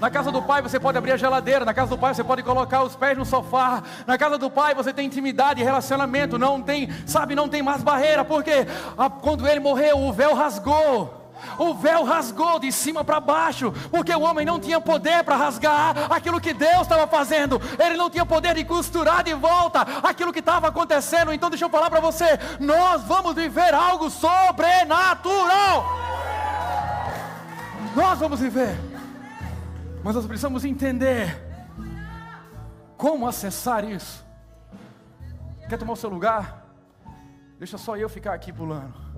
Na casa do Pai você pode abrir a geladeira. Na casa do Pai você pode colocar os pés no sofá. Na casa do Pai você tem intimidade e relacionamento. Não tem, não tem mais barreira. Porque quando Ele morreu, o véu rasgou. O véu rasgou de cima para baixo, porque o homem não tinha poder para rasgar aquilo que Deus estava fazendo. Ele não tinha poder de costurar de volta aquilo que estava acontecendo. Então deixa eu falar para você, nós vamos viver algo sobrenatural. Nós vamos viver, mas nós precisamos entender como acessar isso. Quer tomar o seu lugar? Deixa só eu ficar aqui pulando.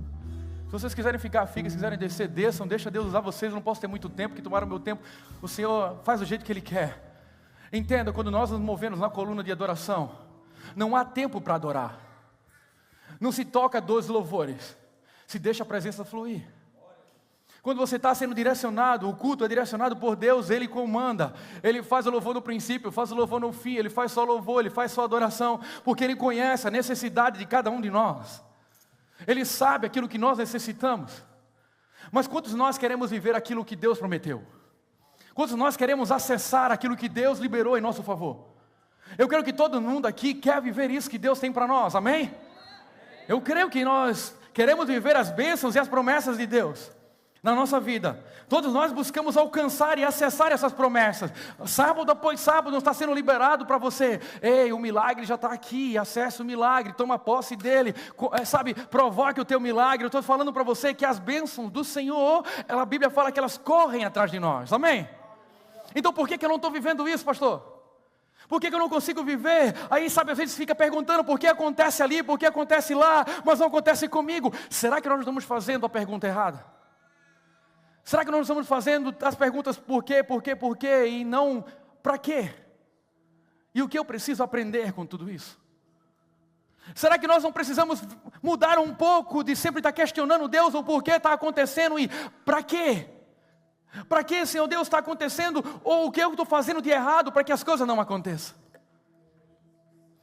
Se vocês quiserem ficar, fiquem. Se quiserem descer, desçam. Deixa Deus usar vocês. Eu não posso ter muito tempo, que tomaram meu tempo. O Senhor faz do jeito que Ele quer. Entenda, quando nós nos movemos na coluna de adoração, não há tempo para adorar. Não se toca 12 louvores. Se deixa a presença fluir. Quando você está sendo direcionado, o culto é direcionado por Deus, Ele comanda. Ele faz o louvor no princípio, faz o louvor no fim. Ele faz só louvor, Ele faz só adoração. Porque Ele conhece a necessidade de cada um de nós. Ele sabe aquilo que nós necessitamos. Mas quantos de nós queremos viver aquilo que Deus prometeu? Quantos de nós queremos acessar aquilo que Deus liberou em nosso favor? Eu creio que todo mundo aqui quer viver isso que Deus tem para nós, amém? Eu creio que nós queremos viver as bênçãos e as promessas de Deus na nossa vida. Todos nós buscamos alcançar e acessar essas promessas. Sábado após sábado não está sendo liberado para você. Ei, o milagre já está aqui. Acesse o milagre, toma posse dele. Provoque o teu milagre. Eu estou falando para você que as bênçãos do Senhor, a Bíblia fala que elas correm atrás de nós, amém? Então por que eu não estou vivendo isso, pastor? Por que eu não consigo viver? Aí às vezes fica perguntando por que acontece ali, por que acontece lá, mas não acontece comigo. Será que nós estamos fazendo a pergunta errada? Será que nós estamos fazendo as perguntas por quê, e não para quê? E o que eu preciso aprender com tudo isso? Será que nós não precisamos mudar um pouco de sempre estar questionando Deus o porquê está acontecendo e para quê? Para que, Senhor Deus, está acontecendo? Ou o que eu estou fazendo de errado para que as coisas não aconteçam?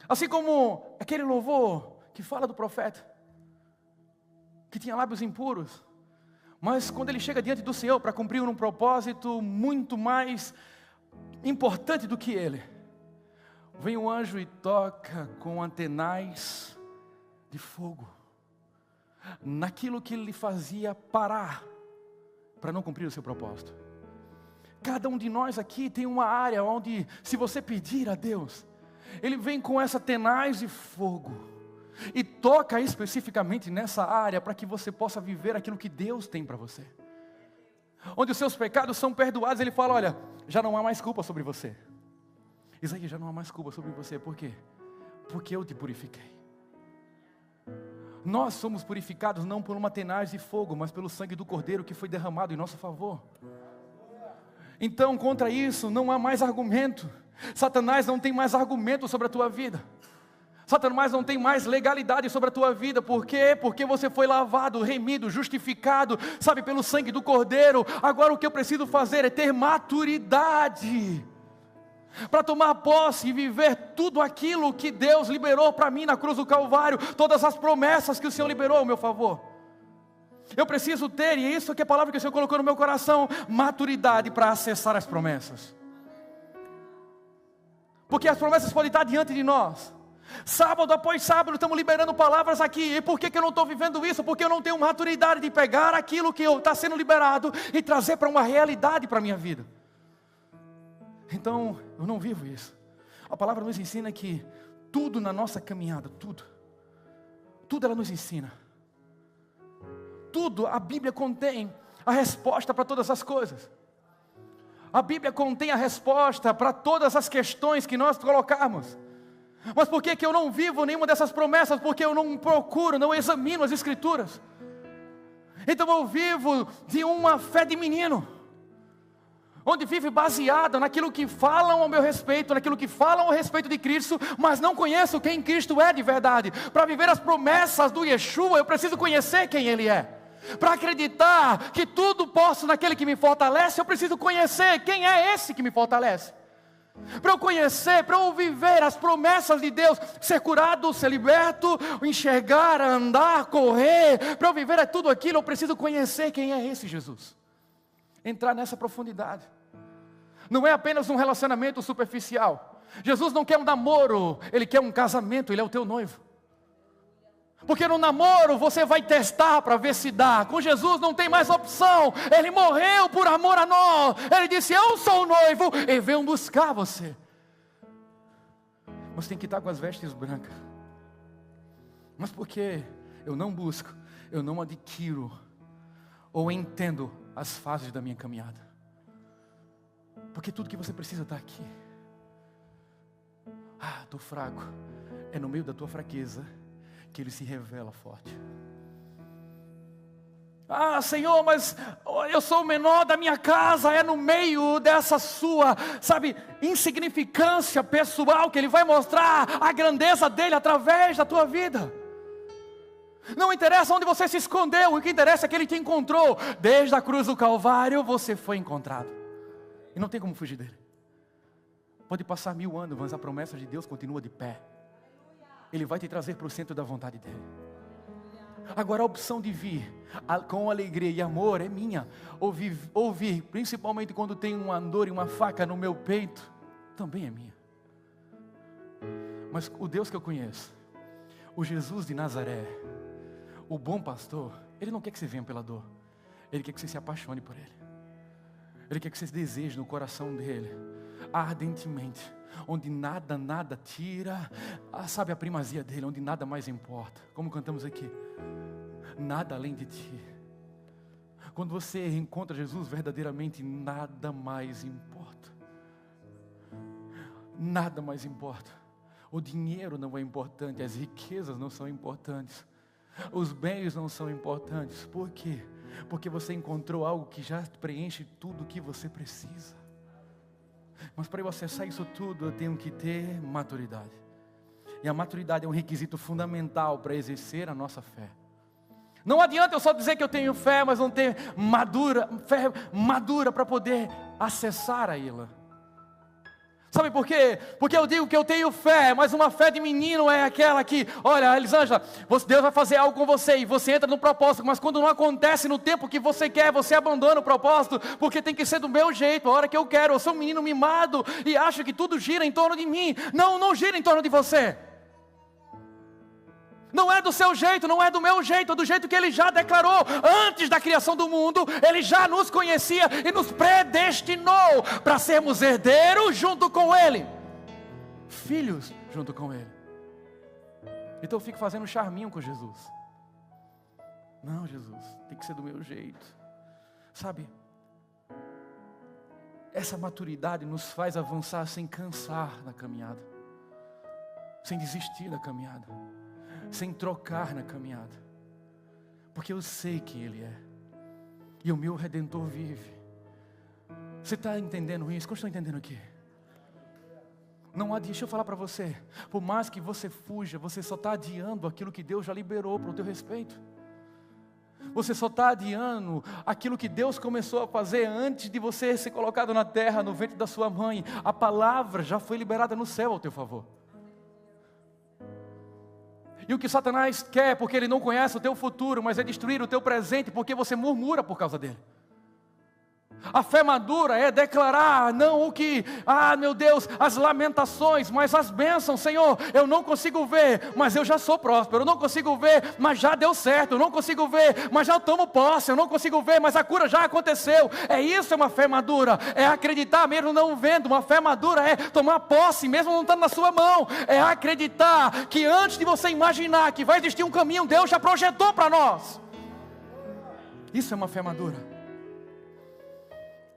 Assim como aquele louvor que fala do profeta, que tinha lábios impuros, mas quando ele chega diante do Senhor para cumprir um propósito muito mais importante do que ele, vem um anjo e toca com antenais de fogo naquilo que lhe fazia parar para não cumprir o seu propósito. Cada um de nós aqui tem uma área onde, se você pedir a Deus, Ele vem com essa tenaz de fogo e toca especificamente nessa área para que você possa viver aquilo que Deus tem para você. Onde os seus pecados são perdoados, Ele fala, olha, já não há mais culpa sobre você. Isaías, já não há mais culpa sobre você. Por quê? Porque eu te purifiquei. Nós somos purificados não por uma tenaz de fogo, mas pelo sangue do Cordeiro que foi derramado em nosso favor. Então, contra isso, não há mais argumento. Satanás não tem mais argumento sobre a tua vida. Satanás não tem mais legalidade sobre a tua vida. Por quê? Porque você foi lavado, remido, justificado, pelo sangue do Cordeiro. Agora o que eu preciso fazer é ter maturidade para tomar posse e viver tudo aquilo que Deus liberou para mim na cruz do Calvário. Todas as promessas que o Senhor liberou ao meu favor. Eu preciso ter, e isso que é a palavra que o Senhor colocou no meu coração, maturidade para acessar as promessas. Porque as promessas podem estar diante de nós. Sábado após sábado estamos liberando palavras aqui. E por que eu não estou vivendo isso? Porque eu não tenho maturidade de pegar aquilo que está sendo liberado e trazer para uma realidade para a minha vida. Então eu não vivo isso. A palavra nos ensina que tudo na nossa caminhada, tudo ela nos ensina. Tudo, a Bíblia contém a resposta para todas as coisas. A Bíblia contém a resposta para todas as questões que nós colocarmos. Mas por que eu não vivo nenhuma dessas promessas? Porque eu não procuro, não examino as Escrituras. Então eu vivo de uma fé de menino, onde vive baseada naquilo que falam ao meu respeito, naquilo que falam a respeito de Cristo, mas não conheço quem Cristo é de verdade. Para viver as promessas do Yeshua, eu preciso conhecer quem Ele é. Para acreditar que tudo posso naquele que me fortalece, eu preciso conhecer quem é esse que me fortalece. Para eu conhecer, para eu viver as promessas de Deus, ser curado, ser liberto, enxergar, andar, correr, para eu viver tudo aquilo, eu preciso conhecer quem é esse Jesus. Entrar nessa profundidade. Não é apenas um relacionamento superficial. Jesus não quer um namoro, Ele quer um casamento, Ele é o teu noivo. Porque no namoro você vai testar para ver se dá. Com Jesus não tem mais opção. Ele morreu por amor a nós. Ele disse, eu sou o noivo e venho buscar você. Mas tem que estar com as vestes brancas. Mas por que eu não busco, eu não adquiro ou entendo as fases da minha caminhada? Porque tudo que você precisa está aqui. Estou fraco. É no meio da tua fraqueza que Ele se revela forte. Senhor, mas eu sou o menor da minha casa. É no meio dessa sua, insignificância pessoal que Ele vai mostrar a grandeza dEle através da tua vida. Não interessa onde você se escondeu, o que interessa é que Ele te encontrou. Desde a cruz do Calvário você foi encontrado. E não tem como fugir dele. Pode passar 1000 anos, mas a promessa de Deus continua de pé. Ele vai te trazer para o centro da vontade dele. Agora a opção de vir com alegria e amor é minha. Ouvir, principalmente quando tem uma dor e uma faca no meu peito, também é minha. Mas o Deus que eu conheço, o Jesus de Nazaré, o bom pastor, Ele não quer que você venha pela dor. Ele quer que você se apaixone por Ele. Ele quer que você deseje no coração dEle, ardentemente, onde nada tira, a primazia dEle, onde nada mais importa. Como cantamos aqui, nada além de Ti. Quando você encontra Jesus verdadeiramente, nada mais importa. Nada mais importa. O dinheiro não é importante, as riquezas não são importantes, os bens não são importantes. Por quê? Porque você encontrou algo que já preenche tudo o que você precisa. Mas para eu acessar isso tudo, eu tenho que ter maturidade. E a maturidade é um requisito fundamental para exercer a nossa fé. Não adianta eu só dizer que eu tenho fé, mas não ter fé madura para poder acessar a ela. Sabe por quê? Porque eu digo que eu tenho fé, mas uma fé de menino é aquela que, olha, Elisângela, Deus vai fazer algo com você e você entra no propósito, mas quando não acontece no tempo que você quer, você abandona o propósito, porque tem que ser do meu jeito, a hora que eu quero. Eu sou um menino mimado e acho que tudo gira em torno de mim. Não gira em torno de você. Não é do seu jeito, não é do meu jeito, é do jeito que Ele já declarou. Antes da criação do mundo, Ele já nos conhecia e nos predestinou para sermos herdeiros junto com Ele, filhos junto com Ele. Então eu fico fazendo charminho com Jesus. Não, Jesus, tem que ser do meu jeito. Essa maturidade nos faz avançar sem cansar na caminhada, sem desistir da caminhada, sem trocar na caminhada, porque eu sei que Ele é, e o meu Redentor vive. Você está entendendo isso? Como estou entendendo aqui? Não adianta, deixa eu falar para você, por mais que você fuja, você só está adiando aquilo que Deus já liberou para o teu respeito. Você só está adiando aquilo que Deus começou a fazer antes de você ser colocado na terra, no ventre da sua mãe. A palavra já foi liberada no céu ao teu favor. E o que Satanás quer, porque ele não conhece o teu futuro, mas é destruir o teu presente, porque você murmura por causa dele. A fé madura é declarar, não o que, meu Deus, as lamentações, mas as bênçãos. Senhor, eu não consigo ver, mas eu já sou próspero. Eu não consigo ver, mas já deu certo. Eu não consigo ver, mas já tomo posse. Eu não consigo ver, mas a cura já aconteceu. É uma fé madura, é acreditar mesmo não vendo. Uma fé madura é tomar posse mesmo não estando na sua mão. É acreditar que antes de você imaginar que vai existir um caminho, Deus já projetou para nós. Isso é uma fé madura.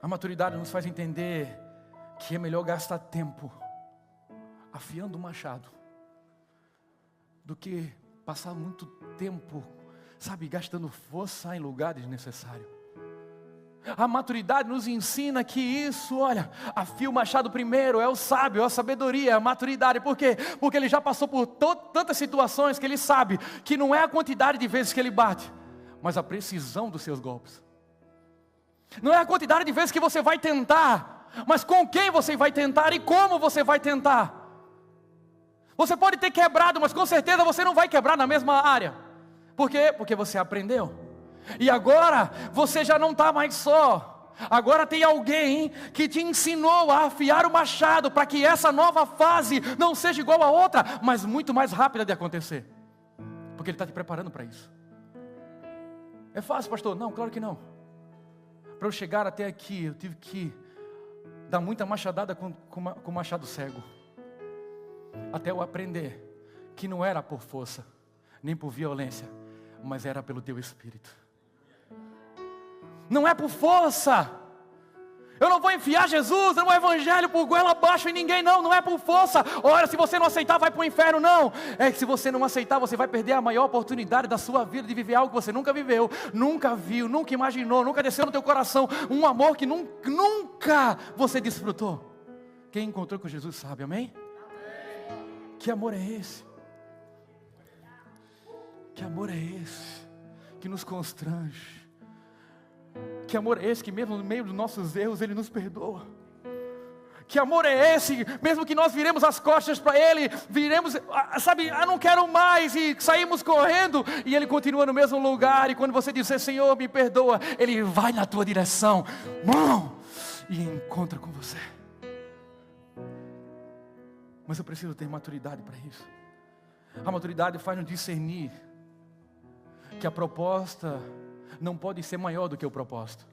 A maturidade nos faz entender que é melhor gastar tempo afiando o machado do que passar muito tempo, gastando força em lugar desnecessário. A maturidade nos ensina que isso, afia o machado primeiro, é o sábio, é a sabedoria, é a maturidade. Por quê? Porque ele já passou por tantas situações que ele sabe que não é a quantidade de vezes que ele bate, mas a precisão dos seus golpes. Não é a quantidade de vezes que você vai tentar, mas com quem você vai tentar e como você vai tentar. Você pode ter quebrado, mas com certeza você não vai quebrar na mesma área. Por quê? Porque você aprendeu. E agora você já não está mais só. Agora tem alguém que te ensinou a afiar o machado para que essa nova fase não seja igual a outra, mas muito mais rápida de acontecer. Porque Ele está te preparando para isso. É fácil, pastor? Não, claro que não. Para eu chegar até aqui, eu tive que dar muita machadada com machado cego. Até eu aprender que não era por força, nem por violência, mas era pelo Teu Espírito. Não é por força. Eu não vou enfiar Jesus no Evangelho por goela abaixo em ninguém, não é por força. Olha, se você não aceitar, vai para o inferno, não. É que se você não aceitar, você vai perder a maior oportunidade da sua vida de viver algo que você nunca viveu, nunca viu, nunca imaginou, nunca desceu no teu coração. Um amor que nunca você desfrutou. Quem encontrou com Jesus sabe, amém? Que amor é esse? Que amor é esse que nos constrange? Que amor é esse que mesmo no meio dos nossos erros Ele nos perdoa? Que amor é esse, mesmo que nós viremos as costas para Ele, não quero mais, e saímos correndo, e Ele continua no mesmo lugar, e quando você dizer, Senhor, me perdoa, Ele vai na tua direção, e encontra com você. Mas eu preciso ter maturidade para isso. A maturidade faz nos discernir que a proposta não pode ser maior do que o propósito.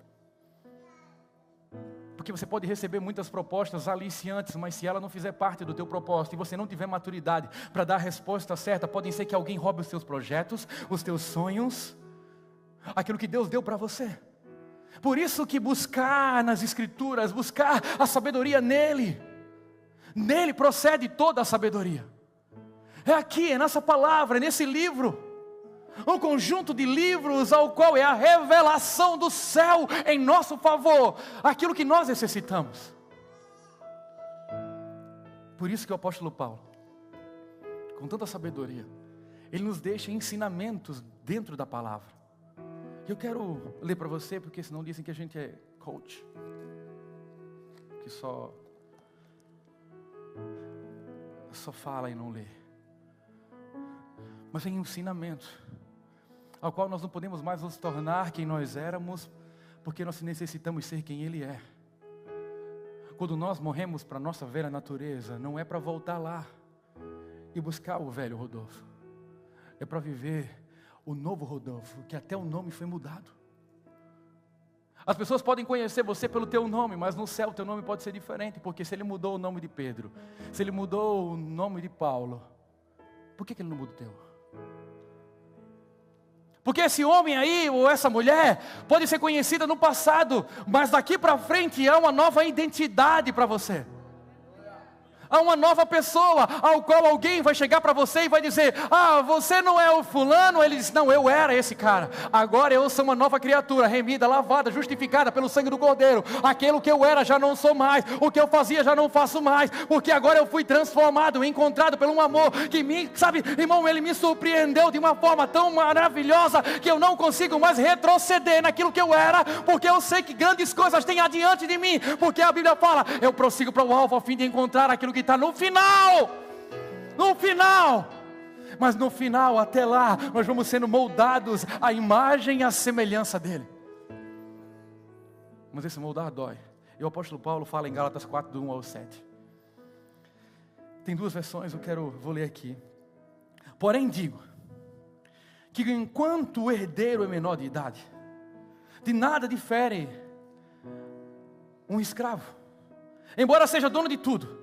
Porque você pode receber muitas propostas aliciantes, mas se ela não fizer parte do teu propósito, e você não tiver maturidade para dar a resposta certa, pode ser que alguém roube os teus projetos, os teus sonhos, aquilo que Deus deu para você. Por isso que buscar nas Escrituras, buscar a sabedoria nele procede toda a sabedoria. É aqui, é nessa palavra, é nesse livro. Um conjunto de livros ao qual é a revelação do céu em nosso favor, aquilo que nós necessitamos. Por isso que o apóstolo Paulo, com tanta sabedoria, ele nos deixa ensinamentos dentro da palavra. Eu quero ler para você, porque senão dizem que a gente é coach, que só fala e não lê. Mas tem ensinamento ao qual nós não podemos mais nos tornar quem nós éramos, porque nós necessitamos ser quem Ele é. Quando nós morremos para a nossa velha natureza, não é para voltar lá e buscar o velho Rodolfo, é para viver o novo Rodolfo, que até o nome foi mudado. As pessoas podem conhecer você pelo teu nome, mas no céu o teu nome pode ser diferente, porque se Ele mudou o nome de Pedro, se Ele mudou o nome de Paulo, por que Ele não muda o teu? Porque esse homem aí, ou essa mulher, pode ser conhecida no passado, mas daqui para frente há uma nova identidade para você. Há uma nova pessoa, ao qual alguém vai chegar para você e vai dizer, você não é o fulano? Ele diz, não, eu era esse cara. Agora eu sou uma nova criatura, remida, lavada, justificada pelo sangue do Cordeiro. Aquilo que eu era já não sou mais, o que eu fazia já não faço mais, porque agora eu fui transformado, encontrado por um amor que irmão, Ele me surpreendeu de uma forma tão maravilhosa, que eu não consigo mais retroceder naquilo que eu era, porque eu sei que grandes coisas têm adiante de mim, porque a Bíblia fala, eu prossigo para o alvo a fim de encontrar aquilo que está no final, mas no final, até lá, nós vamos sendo moldados à imagem e à semelhança dEle. Mas esse moldar dói, e o apóstolo Paulo fala em Gálatas 4, do 1 ao 7, tem duas versões, vou ler aqui. Porém digo, que enquanto o herdeiro é menor de idade, de nada difere um escravo, embora seja dono de tudo.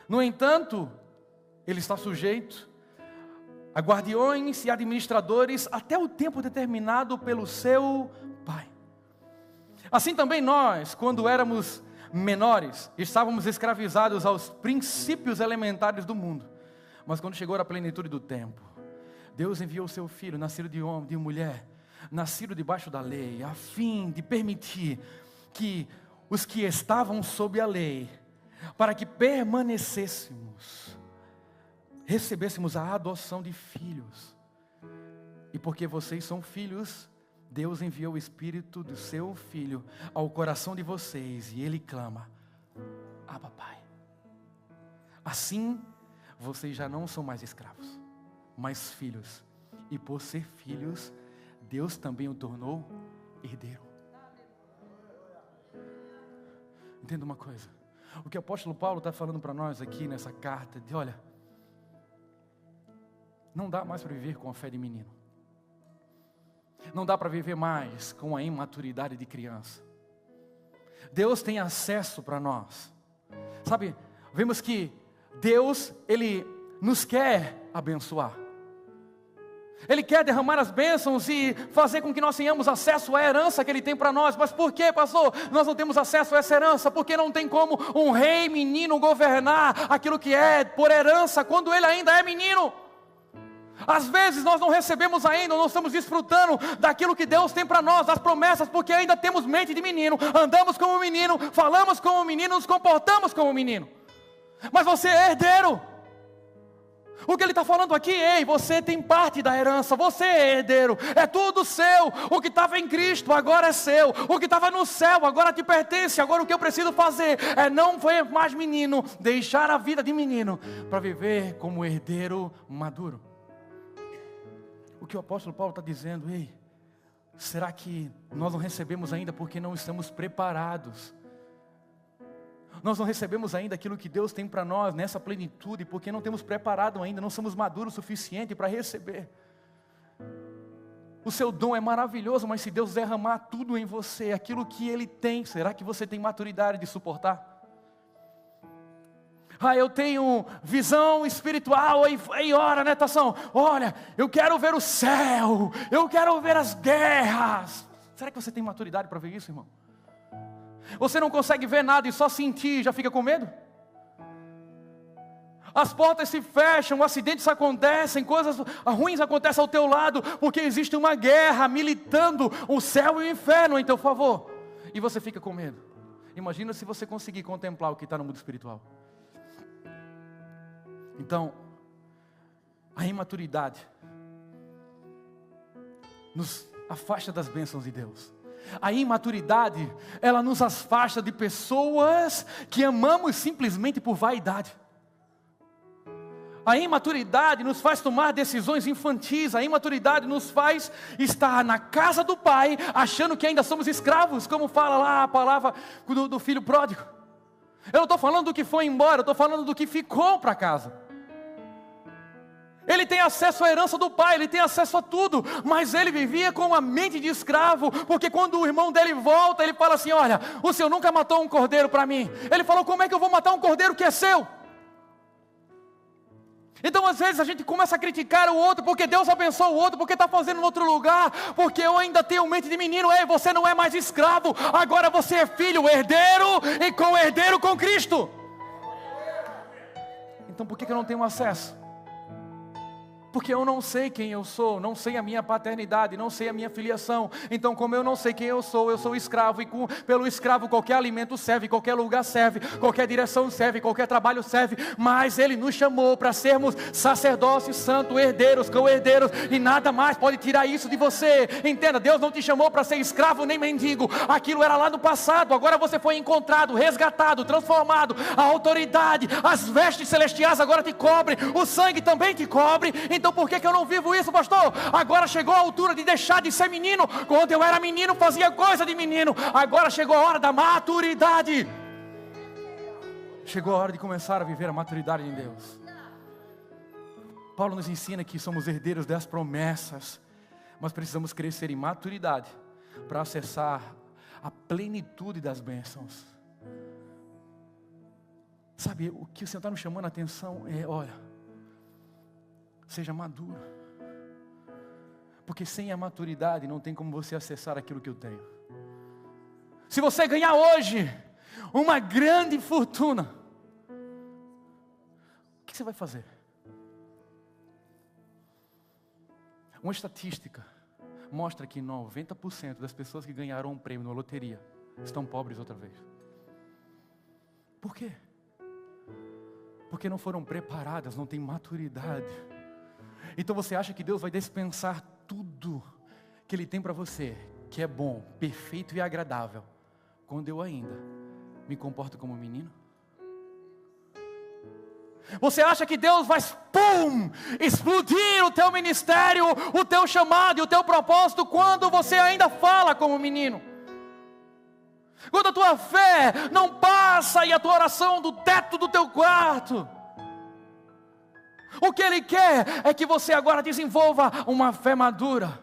No entanto, ele está sujeito a guardiões e administradores até o tempo determinado pelo seu pai. Assim também nós, quando éramos menores, estávamos escravizados aos princípios elementares do mundo. Mas quando chegou a plenitude do tempo, Deus enviou o seu Filho, nascido de homem, de mulher, nascido debaixo da lei, a fim de permitir que os que estavam sob a lei, para que permanecêssemos, recebêssemos a adoção de filhos. E porque vocês são filhos, Deus enviou o Espírito do seu Filho ao coração de vocês, e Ele clama, Abba, Pai. Assim, vocês já não são mais escravos, mas filhos. E por ser filhos, Deus também o tornou herdeiro. Entenda uma coisa. O que o apóstolo Paulo está falando para nós aqui nessa carta, de olha, não dá mais para viver com a fé de menino. Não dá para viver mais com a imaturidade de criança. Deus tem acesso para nós. Sabe, vemos que Deus, Ele nos quer abençoar. Ele quer derramar as bênçãos e fazer com que nós tenhamos acesso à herança que Ele tem para nós. Mas por que, pastor, nós não temos acesso a essa herança? Porque não tem como um rei menino governar aquilo que é por herança quando ele ainda é menino. Às vezes nós não recebemos ainda, não estamos desfrutando daquilo que Deus tem para nós, das promessas, porque ainda temos mente de menino, andamos como menino, falamos como menino, nos comportamos como menino. Mas você é herdeiro. O que ele está falando aqui, ei, você tem parte da herança, você é herdeiro, é tudo seu. O que estava em Cristo agora é seu, o que estava no céu agora te pertence. Agora o que eu preciso fazer é não ser mais menino, deixar a vida de menino para viver como herdeiro maduro. O que o apóstolo Paulo está dizendo, ei, será que nós não recebemos ainda porque não estamos preparados? Nós não recebemos ainda aquilo que Deus tem para nós nessa plenitude, porque não temos preparado ainda, não somos maduros o suficiente para receber. O seu dom é maravilhoso, mas se Deus derramar tudo em você, aquilo que Ele tem, será que você tem maturidade de suportar? Eu tenho visão espiritual, aí ora, né, Tação? Olha, eu quero ver o céu, eu quero ver as guerras. Será que você tem maturidade para ver isso, irmão? Você não consegue ver nada e só sentir, já fica com medo? As portas se fecham, acidentes acontecem, coisas ruins acontecem ao teu lado, porque existe uma guerra militando o céu e o inferno em teu favor. E você fica com medo. Imagina se você conseguir contemplar o que está no mundo espiritual. Então, a imaturidade nos afasta das bênçãos de Deus. A imaturidade, ela nos afasta de pessoas que amamos simplesmente por vaidade. A imaturidade nos faz tomar decisões infantis. A imaturidade nos faz estar na casa do Pai, achando que ainda somos escravos, como fala lá a palavra do filho pródigo. Eu não estou falando do que foi embora, eu estou falando do que ficou para casa. Ele tem acesso à herança do pai, ele tem acesso a tudo, mas ele vivia com uma mente de escravo, porque quando o irmão dele volta, ele fala assim, olha, o senhor nunca matou um cordeiro para mim. Ele falou, como é que eu vou matar um cordeiro que é seu? Então às vezes a gente começa a criticar o outro, porque Deus abençoou o outro, porque está fazendo em outro lugar, porque eu ainda tenho mente de menino. Ei, você não é mais escravo, agora você é filho, herdeiro, e co-herdeiro com Cristo. Então por que eu não tenho acesso? Porque eu não sei quem eu sou, não sei a minha paternidade, não sei a minha filiação. Então como eu não sei quem eu sou escravo. E pelo escravo qualquer alimento serve, qualquer lugar serve, qualquer direção serve, qualquer trabalho serve. Mas Ele nos chamou para sermos sacerdócio santo, herdeiros, co-herdeiros. E nada mais pode tirar isso de você. Entenda, Deus não te chamou para ser escravo nem mendigo. Aquilo era lá no passado, agora você foi encontrado, resgatado, transformado. A autoridade, as vestes celestiais agora te cobrem, o sangue também te cobre. Então por que eu não vivo isso, pastor? Agora chegou a altura de deixar de ser menino. Quando eu era menino fazia coisa de menino. Agora chegou a hora da maturidade. Chegou a hora de começar a viver a maturidade em Deus. Paulo nos ensina que somos herdeiros das promessas, mas precisamos crescer em maturidade para acessar a plenitude das bênçãos. Sabe, o que o Senhor está nos chamando a atenção é, olha, seja maduro. Porque sem a maturidade não tem como você acessar aquilo que eu tenho. Se você ganhar hoje uma grande fortuna, o que você vai fazer? Uma estatística mostra que 90% das pessoas que ganharam um prêmio na loteria estão pobres outra vez. Por quê? Porque não foram preparadas, não têm maturidade. Então você acha que Deus vai dispensar tudo que Ele tem para você, que é bom, perfeito e agradável, quando eu ainda me comporto como um menino? Você acha que Deus vai, explodir o teu ministério, o teu chamado e o teu propósito, quando você ainda fala como um menino? Quando a tua fé não passa e a tua oração do teto do teu quarto. O que Ele quer é que você agora desenvolva uma fé madura.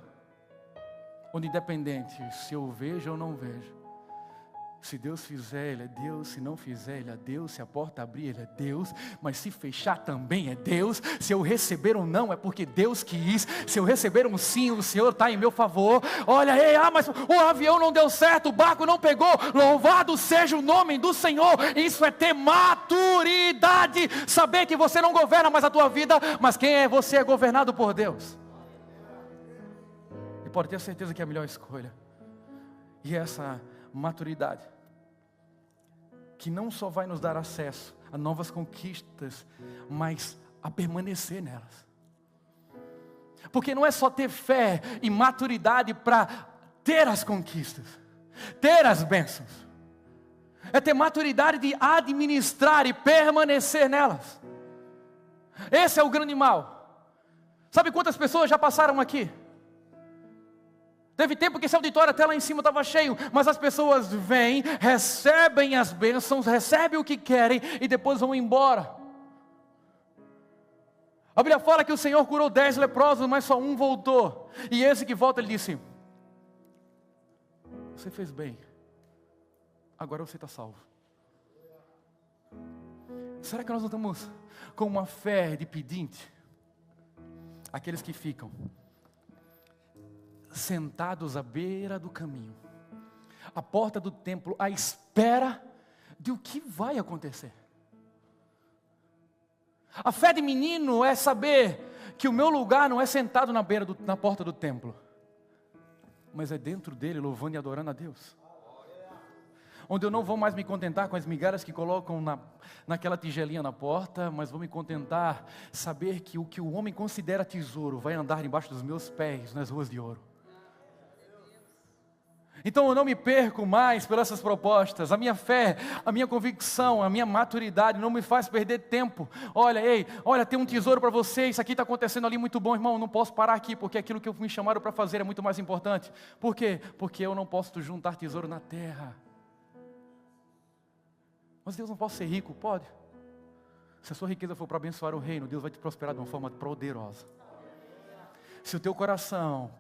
Onde independente se eu vejo ou não vejo. Se Deus fizer, Ele é Deus. Se não fizer, Ele é Deus. Se a porta abrir, Ele é Deus. Mas se fechar, também é Deus. Se eu receber ou não, é porque Deus quis. Se eu receber um sim, o Senhor está em meu favor. Olha, mas o avião não deu certo, o barco não pegou. Louvado seja o nome do Senhor. Isso é ter maturidade. Saber que você não governa mais a tua vida, mas quem é você é governado por Deus. E pode ter certeza que é a melhor escolha. E essa maturidade que não só vai nos dar acesso a novas conquistas, mas a permanecer nelas. Porque não é só ter fé e maturidade para ter as conquistas, ter as bênçãos. É ter maturidade de administrar e permanecer nelas. Esse é o grande mal. Sabe quantas pessoas já passaram aqui? Teve tempo que esse auditório até lá em cima estava cheio, mas as pessoas vêm, recebem as bênçãos, recebem o que querem e depois vão embora. A Bíblia fala que o Senhor curou 10 leprosos, mas só um voltou. E esse que volta, Ele disse: você fez bem, agora você está salvo. Será que nós não estamos com uma fé de pedinte? Aqueles que ficam sentados à beira do caminho, à porta do templo, à espera de o que vai acontecer. A fé de menino é saber que o meu lugar não é sentado na porta do templo, mas é dentro dele, louvando e adorando a Deus. Onde eu não vou mais me contentar com as migalhas que colocam naquela tigelinha na porta, mas vou me contentar saber que o que o homem considera tesouro vai andar embaixo dos meus pés nas ruas de ouro. Então eu não me perco mais pelas essas propostas. A minha fé, a minha convicção, a minha maturidade não me faz perder tempo. Olha, tem um tesouro para você, isso aqui está acontecendo ali muito bom, irmão, não posso parar aqui, porque aquilo que me chamaram para fazer é muito mais importante. Por quê? Porque eu não posso juntar tesouro na terra. Mas Deus não pode ser rico? Pode. Se a sua riqueza for para abençoar o reino, Deus vai te prosperar de uma forma poderosa. Se o teu coração,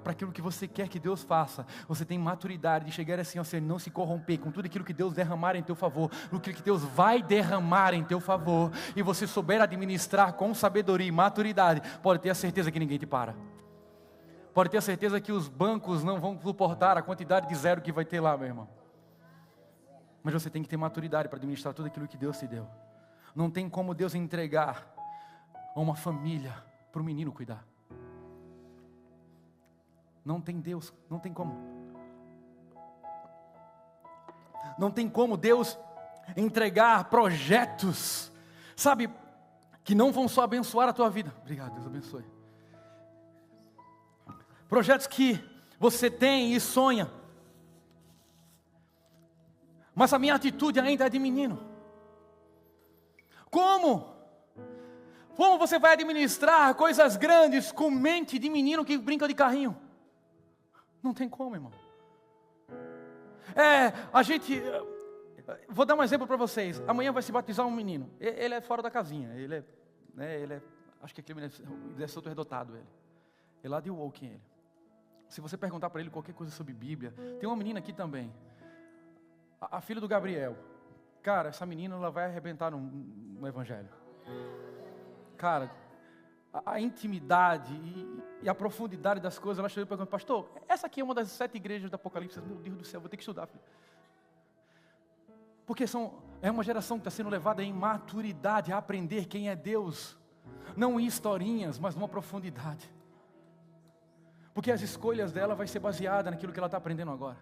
para aquilo que você quer que Deus faça, você tem maturidade de chegar assim, você não se corromper com tudo aquilo que Deus derramar em teu favor, o que Deus vai derramar em teu favor, e você souber administrar com sabedoria e maturidade, pode ter a certeza que ninguém te para. Pode ter a certeza que os bancos não vão suportar a quantidade de zero que vai ter lá, meu irmão. Mas você tem que ter maturidade para administrar tudo aquilo que Deus te deu. Não tem como Deus entregar a uma família para o menino cuidar. Não tem Deus, não tem como. Não tem como Deus entregar projetos, sabe, que não vão só abençoar a tua vida. Obrigado, Deus abençoe. Projetos que você tem e sonha, mas a minha atitude ainda é de menino. Como? Como você vai administrar coisas grandes com mente de menino que brinca de carrinho? Não tem como, irmão. Vou dar um exemplo para vocês. Amanhã vai se batizar um menino. Ele é fora da casinha. Ele é acho que aquele menino é superdotado. Ele é lá de Woking. Ele. Se você perguntar para ele qualquer coisa sobre Bíblia, tem uma menina aqui também. A filha do Gabriel. Cara, essa menina ela vai arrebentar no evangelho. Cara, a intimidade e a profundidade das coisas, ela chegou e perguntou: pastor, essa aqui é uma das 7 igrejas do Apocalipse. Meu Deus do céu, vou ter que estudar, filho. Porque é uma geração que está sendo levada em maturidade, a aprender quem é Deus. Não em historinhas, mas numa profundidade. Porque as escolhas dela vai ser baseada naquilo que ela está aprendendo agora.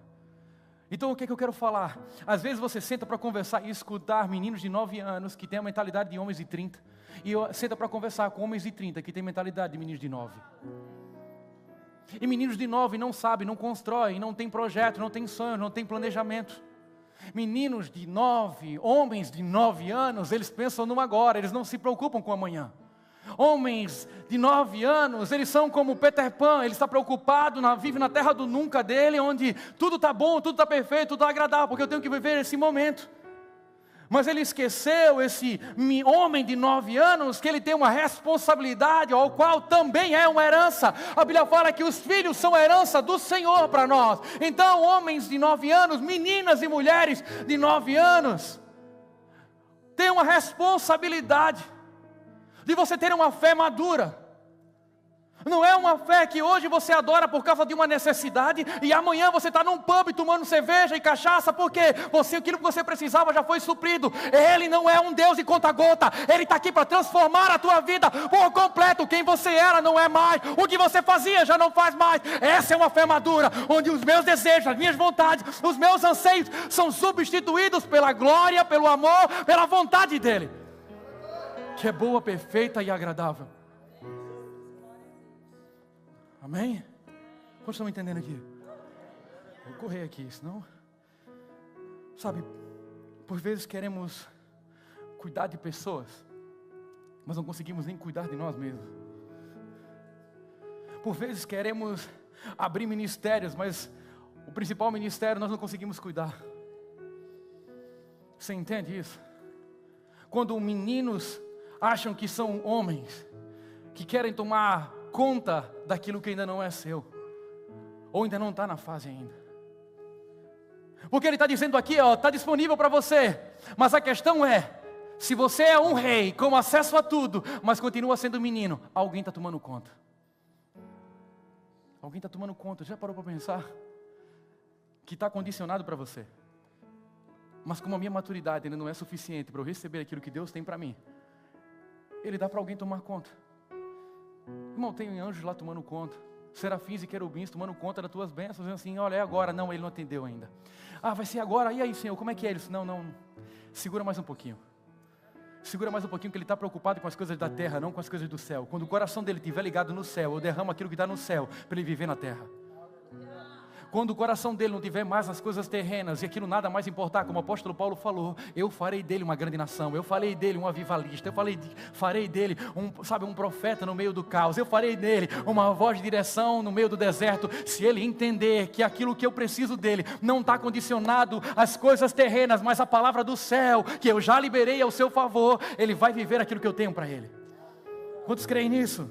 Então o que eu quero falar? Às vezes você senta para conversar e escutar meninos de 9 anos que têm a mentalidade de homens de 30. E senta para conversar com homens de 30 que têm mentalidade de meninos de 9. E meninos de 9 não sabem, não constroem, não têm projeto, não têm sonho, não têm planejamento. Meninos de 9, homens de 9 anos, eles pensam no agora, eles não se preocupam com o amanhã. Homens de 9 anos, eles são como Peter Pan, ele está preocupado, vive na terra do nunca dele, onde tudo está bom, tudo está perfeito, tudo está agradável, porque eu tenho que viver esse momento. Mas ele esqueceu, esse homem de 9 anos, que ele tem uma responsabilidade, ao qual também é uma herança. A Bíblia fala que os filhos são herança do Senhor para nós. Então, homens de 9 anos, meninas e mulheres de 9 anos, têm uma responsabilidade de você ter uma fé madura. Não é uma fé que hoje você adora por causa de uma necessidade e amanhã você está num pub tomando cerveja e cachaça porque aquilo que você precisava já foi suprido. Ele não é um Deus de conta-gota. Ele está aqui para transformar a tua vida por completo. Quem você era não é mais. O que você fazia já não faz mais. Essa é uma fé madura, onde os meus desejos, as minhas vontades, os meus anseios são substituídos pela glória, pelo amor, pela vontade dEle, que é boa, perfeita e agradável. Amém? Quantos estão entendendo aqui? Vou correr aqui, senão... Sabe, por vezes queremos cuidar de pessoas, mas não conseguimos nem cuidar de nós mesmos. Por vezes queremos abrir ministérios, mas o principal ministério nós não conseguimos cuidar. Você entende isso? Quando meninos acham que são homens, que querem tomar conta daquilo que ainda não é seu, ou ainda não está na fase ainda. Porque ele está dizendo aqui, está disponível para você, mas a questão é, se você é um rei com acesso a tudo, mas continua sendo menino, alguém está tomando conta. Alguém está tomando conta. Já parou para pensar que está condicionado para você? Mas como a minha maturidade ainda não é suficiente para eu receber aquilo que Deus tem para mim, Ele dá para alguém tomar conta. Irmão, tem anjos lá tomando conta, serafins e querubins tomando conta das tuas bênçãos, dizendo assim, olha, é agora. Não, ele não atendeu ainda. Ah, vai ser agora? E aí, Senhor, como é que é? Ele disse, não, segura mais um pouquinho. Segura mais um pouquinho, que ele está preocupado com as coisas da terra, não com as coisas do céu. Quando o coração dele estiver ligado no céu, eu derramo aquilo que está no céu, para ele viver na terra. Quando o coração dele não tiver mais as coisas terrenas e aquilo nada mais importar, como o apóstolo Paulo falou, eu farei dele uma grande nação, eu farei dele um avivalista, farei dele um profeta no meio do caos, eu farei dele uma voz de direção no meio do deserto. Se ele entender que aquilo que eu preciso dele não está condicionado às coisas terrenas, mas à palavra do céu, que eu já liberei ao seu favor, ele vai viver aquilo que eu tenho para ele. Quantos creem nisso?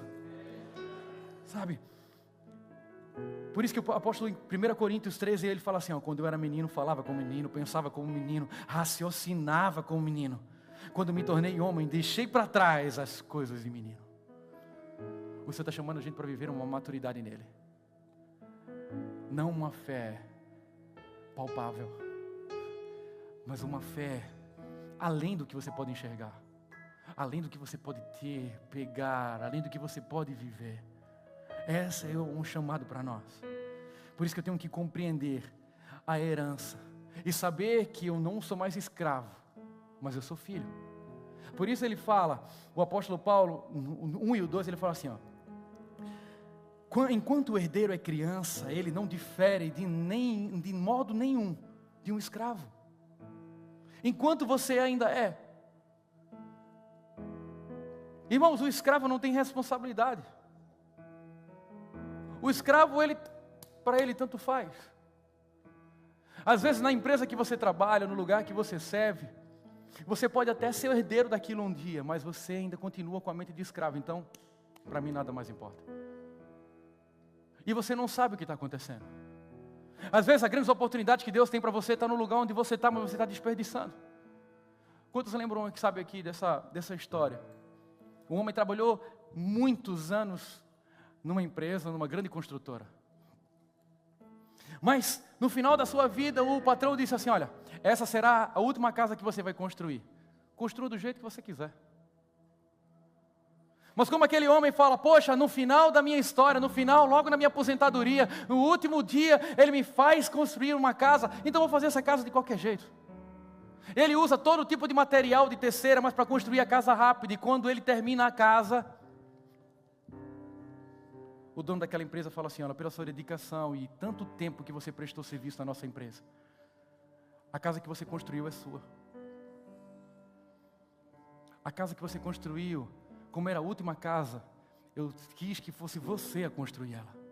Sabe? Por isso que o apóstolo em 1 Coríntios 13, ele fala assim, quando eu era menino, falava como menino, pensava como menino, raciocinava como menino. Quando me tornei homem, deixei para trás as coisas de menino. O Senhor está chamando a gente para viver uma maturidade nele. Não uma fé palpável, mas uma fé além do que você pode enxergar, além do que você pode ter, pegar, além do que você pode viver. Esse é um chamado para nós. Por isso que eu tenho que compreender a herança e saber que eu não sou mais escravo, mas eu sou filho. Por isso ele fala, o apóstolo Paulo, no 1 e o 2, ele fala assim, enquanto o herdeiro é criança, ele não difere de modo nenhum de um escravo. Enquanto você ainda é. Irmãos, o escravo não tem responsabilidade. O escravo, para ele tanto faz. Às vezes na empresa que você trabalha, no lugar que você serve, você pode até ser o herdeiro daquilo um dia, mas você ainda continua com a mente de escravo. Então, para mim nada mais importa. E você não sabe o que está acontecendo. Às vezes a grande oportunidade que Deus tem para você está no lugar onde você está, mas você está desperdiçando. Quantos lembram que sabe aqui dessa história? Um homem trabalhou muitos anos numa empresa, numa grande construtora. Mas no final da sua vida, o patrão disse assim, olha, essa será a última casa que você vai construir. Construa do jeito que você quiser. Mas como aquele homem fala, poxa, no final da minha história, no final, logo na minha aposentadoria, no último dia, ele me faz construir uma casa, então eu vou fazer essa casa de qualquer jeito. Ele usa todo tipo de material de terceira, mas para construir a casa rápido, e quando ele termina a casa, o dono daquela empresa fala assim, olha, pela sua dedicação e tanto tempo que você prestou serviço na nossa empresa, a casa que você construiu é sua. A casa que você construiu como era a última casa, eu quis que fosse você a construir ela.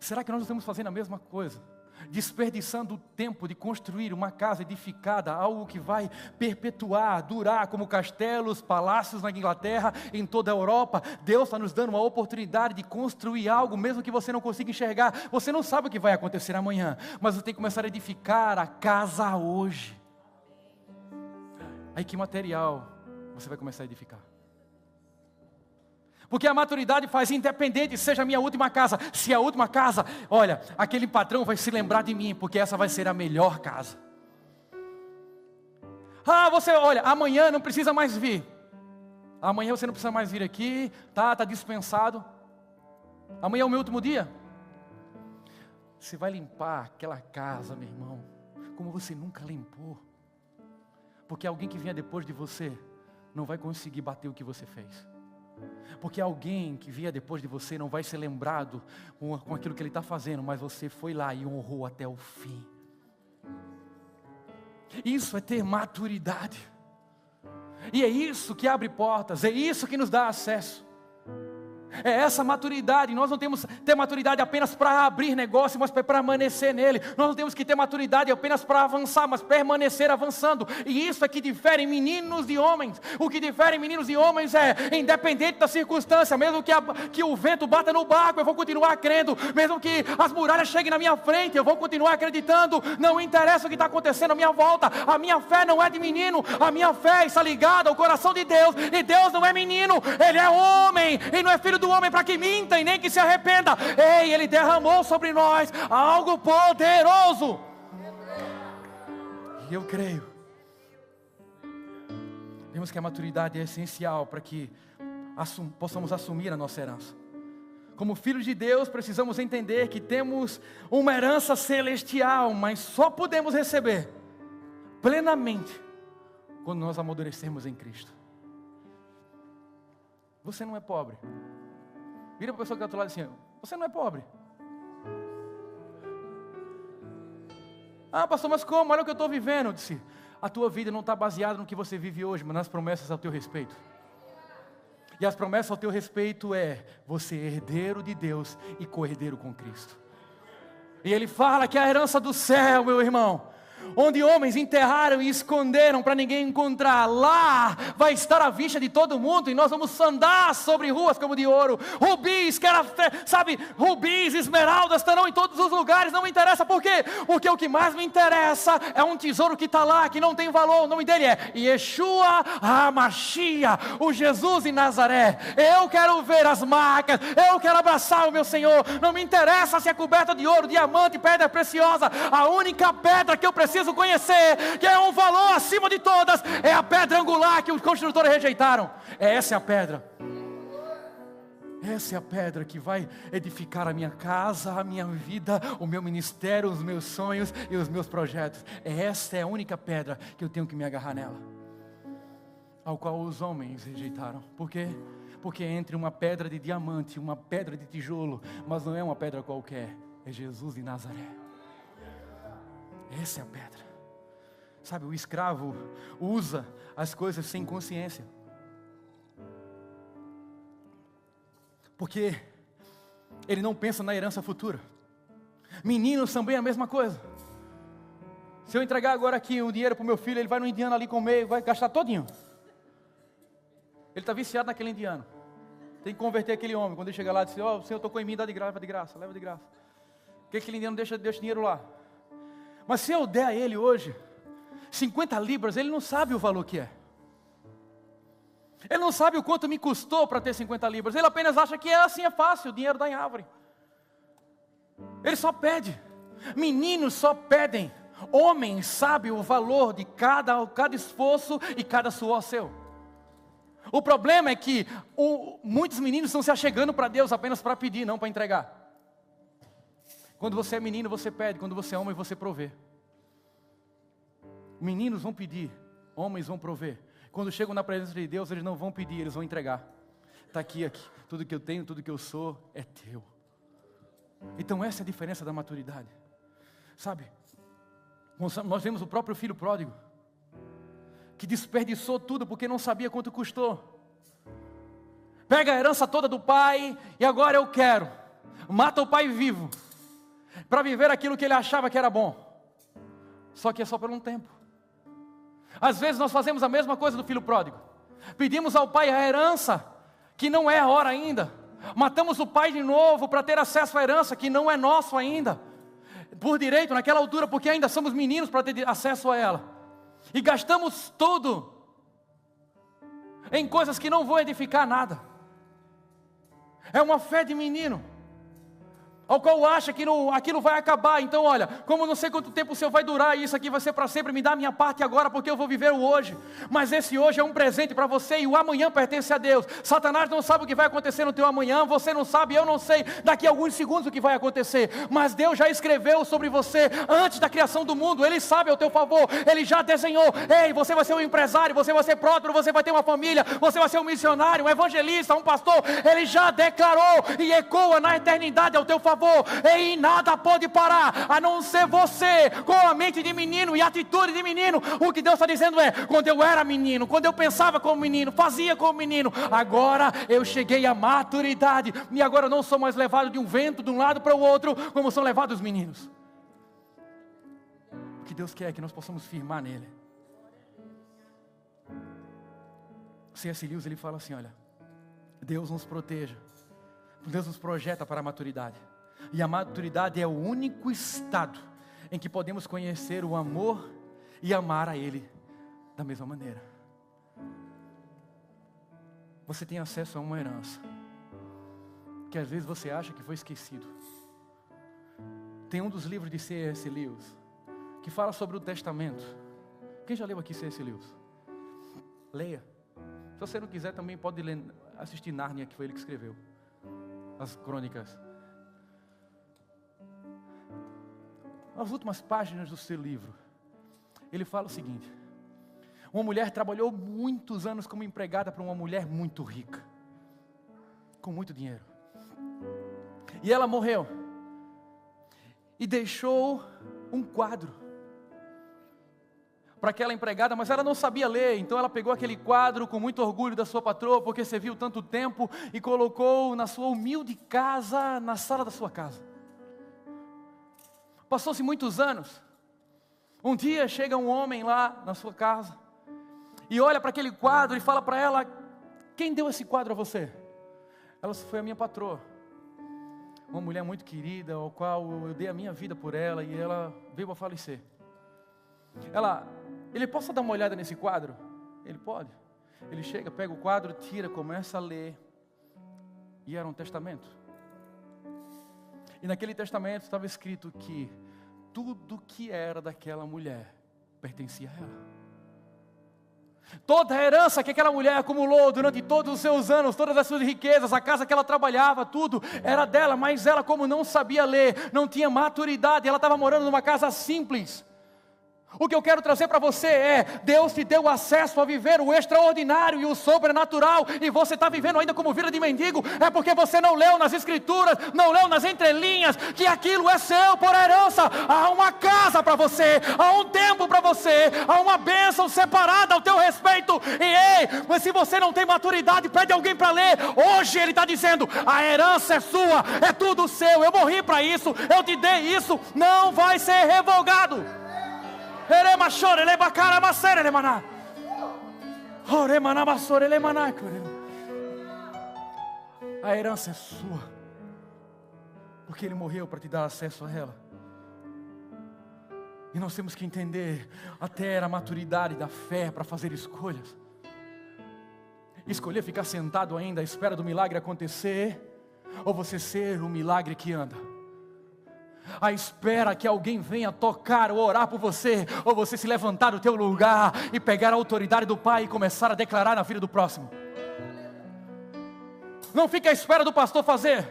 Será que nós estamos fazendo a mesma coisa? Desperdiçando o tempo de construir uma casa edificada, algo que vai perpetuar, durar, como castelos, palácios na Inglaterra, em toda a Europa. Deus está nos dando uma oportunidade de construir algo, mesmo que você não consiga enxergar. Você não sabe o que vai acontecer amanhã, mas você tem que começar a edificar a casa hoje. Aí que material você vai começar a edificar? Porque a maturidade faz independente, seja a minha última casa. Se é a última casa, olha, aquele patrão vai se lembrar de mim, porque essa vai ser a melhor casa. Você, olha, amanhã não precisa mais vir. Amanhã você não precisa mais vir aqui, tá dispensado. Amanhã é o meu último dia. Você vai limpar aquela casa, meu irmão, como você nunca limpou. Porque alguém que vier depois de você, não vai conseguir bater o que você fez. Porque alguém que vier depois de você não vai ser lembrado com aquilo que ele está fazendo, mas você foi lá e honrou até o fim. Isso é ter maturidade. E é isso que abre portas, é isso que nos dá acesso. É essa maturidade. Nós não temos que ter maturidade apenas para abrir negócio, mas para permanecer nele. Nós não temos que ter maturidade apenas para avançar, mas permanecer avançando. E isso é que difere meninos de homens. O que difere meninos e homens é, independente da circunstância, mesmo que o vento bata no barco, eu vou continuar crendo. Mesmo que as muralhas cheguem na minha frente, eu vou continuar acreditando. Não interessa o que está acontecendo à minha volta. A minha fé não é de menino. A minha fé está ligada ao coração de Deus. E Deus não é menino, Ele é homem. E não é filho do homem para que minta e nem que se arrependa. Ei, Ele derramou sobre nós algo poderoso. E eu creio. Vemos que a maturidade é essencial para que possamos assumir a nossa herança. Como filhos de Deus, precisamos entender que temos uma herança celestial, mas só podemos receber plenamente quando nós amadurecermos em Cristo. Você não é pobre. Vira para a pessoa que está do outro lado assim: você não é pobre. Pastor, mas como? Olha o que eu estou vivendo. Eu disse: a tua vida não está baseada no que você vive hoje, mas nas promessas ao teu respeito. E as promessas ao teu respeito é você é herdeiro de Deus e co-herdeiro com Cristo. E Ele fala que a herança do céu, meu irmão, onde homens enterraram e esconderam para ninguém encontrar, lá vai estar à vista de todo mundo, e nós vamos andar sobre ruas como de ouro, rubis, rubis, esmeraldas estarão em todos os lugares. Não me interessa, por quê? Porque o que mais me interessa é um tesouro que está lá, que não tem valor. O nome dele é Yeshua HaMashiach, o Jesus de Nazaré. Eu quero ver as marcas, eu quero abraçar o meu Senhor. Não me interessa se é coberta de ouro, diamante, pedra preciosa. A única pedra que eu preciso conhecer, que é um valor acima de todas, é a pedra angular que os construtores rejeitaram. Essa é a pedra. Essa é a pedra que vai edificar a minha casa, a minha vida, o meu ministério, os meus sonhos e os meus projetos. Essa é a única pedra que eu tenho que me agarrar nela, ao qual os homens rejeitaram. Por quê? Porque entre uma pedra de diamante e uma pedra de tijolo, mas não é uma pedra qualquer, é Jesus de Nazaré. Essa é a pedra. Sabe, o escravo usa as coisas sem consciência, porque ele não pensa na herança futura. Meninos também é a mesma coisa. Se eu entregar agora aqui um dinheiro para o meu filho, ele vai no indiano ali comer, vai gastar todinho. Ele está viciado naquele indiano. Tem que converter aquele homem. Quando ele chega lá, diz: o Senhor tocou em mim, dá de graça, leva de graça, leva de graça. Porque aquele indiano deixa dinheiro lá. Mas se eu der a ele hoje 50 libras, ele não sabe o valor que é. Ele não sabe o quanto me custou para ter 50 libras. Ele apenas acha que assim é fácil, o dinheiro dá em árvore. Ele só pede. Meninos só pedem. Homens sabem o valor de cada esforço e cada suor seu. O problema é que muitos meninos estão se achegando para Deus apenas para pedir, não para entregar. Quando você é menino, você pede. Quando você é homem, você provê. Meninos vão pedir, homens vão prover. Quando chegam na presença de Deus, eles não vão pedir, eles vão entregar. Está aqui, tudo que eu tenho, tudo que eu sou é teu. Então essa é a diferença da maturidade. Sabe, nós vemos o próprio filho pródigo, que desperdiçou tudo porque não sabia quanto custou. Pega a herança toda do pai e agora eu quero. Mata o pai vivo para viver aquilo que ele achava que era bom. Só que é só por um tempo. Às vezes nós fazemos a mesma coisa do filho pródigo. Pedimos ao pai a herança, que não é a hora ainda. Matamos o pai de novo para ter acesso à herança, que não é nosso ainda. Por direito, naquela altura, porque ainda somos meninos para ter acesso a ela. E gastamos tudo em coisas que não vão edificar nada. É uma fé de menino, ao qual acha que aquilo vai acabar. Então olha, como não sei quanto tempo o Senhor vai durar, e isso aqui vai ser para sempre, me dá a minha parte agora, porque eu vou viver o hoje. Mas esse hoje é um presente para você, e o amanhã pertence a Deus. Satanás não sabe o que vai acontecer no teu amanhã, você não sabe, eu não sei daqui a alguns segundos o que vai acontecer. Mas Deus já escreveu sobre você antes da criação do mundo. Ele sabe ao teu favor, Ele já desenhou. Ei, você vai ser um empresário, você vai ser próspero, você vai ter uma família, você vai ser um missionário, um evangelista, um pastor. Ele já declarou e ecoa na eternidade ao teu favor. E nada pode parar, a não ser você, com a mente de menino e atitude de menino. O que Deus está dizendo é: quando eu era menino, quando eu pensava como menino, fazia como menino, agora eu cheguei à maturidade, e agora eu não sou mais levado de um vento de um lado para o outro, como são levados os meninos. O que Deus quer é que nós possamos firmar nele. C.S. Lewis, ele fala assim: olha, Deus nos proteja, Deus nos projeta para a maturidade. E a maturidade é o único estado em que podemos conhecer o amor e amar a Ele da mesma maneira. Você tem acesso a uma herança que às vezes você acha que foi esquecido. Tem um dos livros de C.S. Lewis que fala sobre o testamento. Quem já leu aqui C.S. Lewis? Leia. Se você não quiser também pode ler, assistir Nárnia, que foi ele que escreveu as crônicas. Nas últimas páginas do seu livro, ele fala o seguinte: uma mulher trabalhou muitos anos como empregada para uma mulher muito rica, com muito dinheiro, e ela morreu e deixou um quadro para aquela empregada, mas ela não sabia ler. Então ela pegou aquele quadro com muito orgulho da sua patroa, porque serviu tanto tempo, e colocou na sua humilde casa, na sala da sua casa. Passou-se muitos anos. Um dia chega um homem lá na sua casa e olha para aquele quadro e fala para ela: quem deu esse quadro a você? Ela: foi a minha patroa, uma mulher muito querida, ao qual eu dei a minha vida por ela, e ela veio a falecer. Ele: posso dar uma olhada nesse quadro? Ele: pode. Ele chega, pega o quadro, tira, começa a ler, e era um testamento. E naquele testamento estava escrito que tudo que era daquela mulher pertencia a ela. Toda a herança que aquela mulher acumulou durante todos os seus anos, todas as suas riquezas, a casa que ela trabalhava, tudo era dela. Mas ela, como não sabia ler, não tinha maturidade, ela estava morando numa casa simples. O que eu quero trazer para você é: Deus te deu acesso a viver o extraordinário e o sobrenatural, e você está vivendo ainda como vida de mendigo. É porque você não leu nas escrituras, não leu nas entrelinhas, que aquilo é seu por herança. Há uma casa para você, há um tempo para você, há uma bênção separada ao teu respeito. E ei, mas se você não tem maturidade, pede alguém para ler. Hoje Ele está dizendo: a herança é sua, é tudo seu, eu morri para isso, eu te dei isso, não vai ser revogado. A herança é sua, porque Ele morreu para te dar acesso a ela. E nós temos que entender até a maturidade da fé para fazer escolhas. Escolher ficar sentado ainda à espera do milagre acontecer, ou você ser o milagre que anda. À espera que alguém venha tocar ou orar por você, ou você se levantar do teu lugar e pegar a autoridade do Pai e começar a declarar na vida do próximo. Não fique à espera do pastor fazer.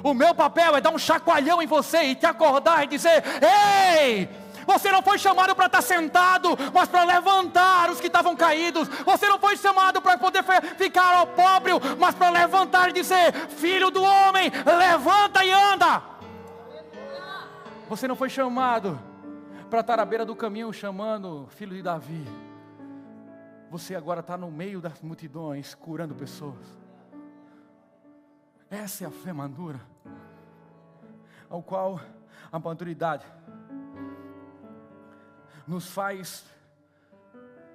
O meu papel é dar um chacoalhão em você e te acordar e dizer: ei, você não foi chamado para estar sentado, mas para levantar os que estavam caídos. Você não foi chamado para poder ficar ao pobre, mas para levantar e dizer: filho do homem, levanta e anda. Você não foi chamado para estar à beira do caminho chamando filho de Davi. você agora está no meio das multidões, curando pessoas. Essa é a fé madura, ao qual a maturidade nos faz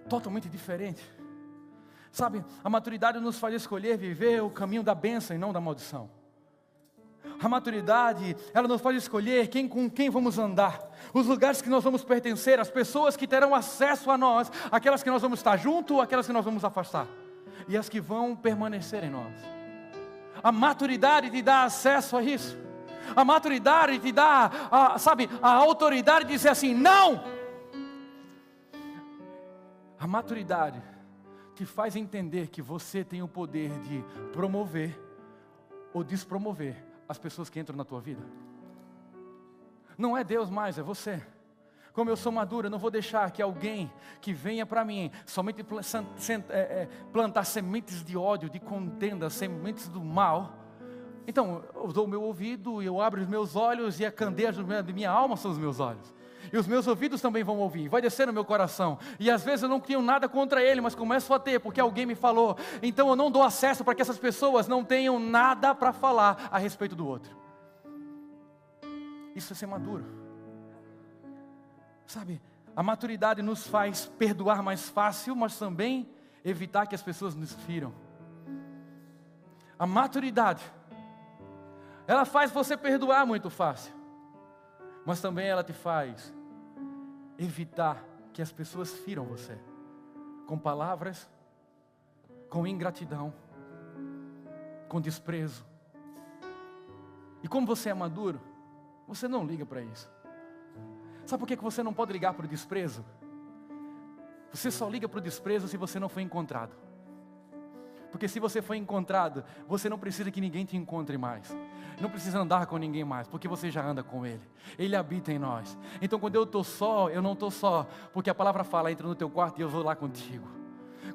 totalmente diferente. Sabe, a maturidade nos faz escolher viver o caminho da bênção e não da maldição. A maturidade, ela nos faz escolher com quem vamos andar, os lugares que nós vamos pertencer, as pessoas que terão acesso a nós, aquelas que nós vamos estar junto, aquelas que nós vamos afastar, e as que vão permanecer em nós. A maturidade te dá acesso a isso. A maturidade te dá, a autoridade de dizer assim, não! A maturidade te faz entender que você tem o poder de promover ou despromover as pessoas que entram na tua vida. Não é Deus mais, é você. Como eu sou maduro, eu não vou deixar que alguém que venha para mim somente plantar sementes de ódio, de contenda, sementes do mal. Então, eu dou o meu ouvido, eu abro os meus olhos, e a candeia de minha alma são os meus olhos. E os meus ouvidos também vão ouvir, vai descer no meu coração. E às vezes eu não tenho nada contra ele, mas começo a ter, porque alguém me falou. Então eu não dou acesso para que essas pessoas não tenham nada para falar a respeito do outro. Isso é ser maduro. Sabe, a maturidade nos faz perdoar mais fácil, mas também evitar que as pessoas nos firam. A maturidade, ela faz você perdoar muito fácil, mas também ela te faz evitar que as pessoas firam você, com palavras, com ingratidão, com desprezo. E como você é maduro, você não liga para isso. Sabe por que você não pode ligar para o desprezo? Você só liga para o desprezo se você não foi encontrado. Porque se você foi encontrado, você não precisa que ninguém te encontre mais. Não precisa andar com ninguém mais, porque você já anda com Ele. Ele habita em nós. Então quando eu estou só, eu não estou só, porque a palavra fala, entra no teu quarto e eu vou lá contigo.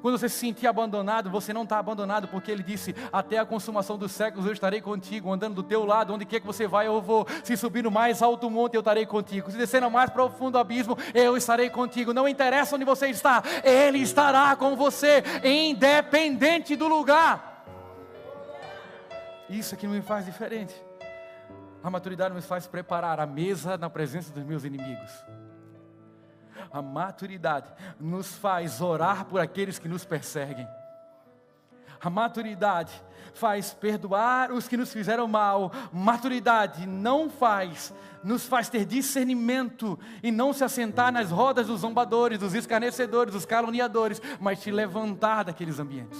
Quando você se sentir abandonado, você não está abandonado, porque Ele disse, até a consumação dos séculos eu estarei contigo, andando do teu lado, onde quer que você vai eu vou, se subir no mais alto monte eu estarei contigo, se descer no mais profundo abismo eu estarei contigo, não interessa onde você está, Ele estará com você, independente do lugar. Isso é que me faz diferente. A maturidade me faz preparar a mesa na presença dos meus inimigos. A maturidade nos faz orar por aqueles que nos perseguem. A maturidade faz perdoar os que nos fizeram mal. Maturidade nos faz ter discernimento e não se assentar nas rodas dos zombadores, dos escarnecedores, dos caluniadores, mas te levantar daqueles ambientes.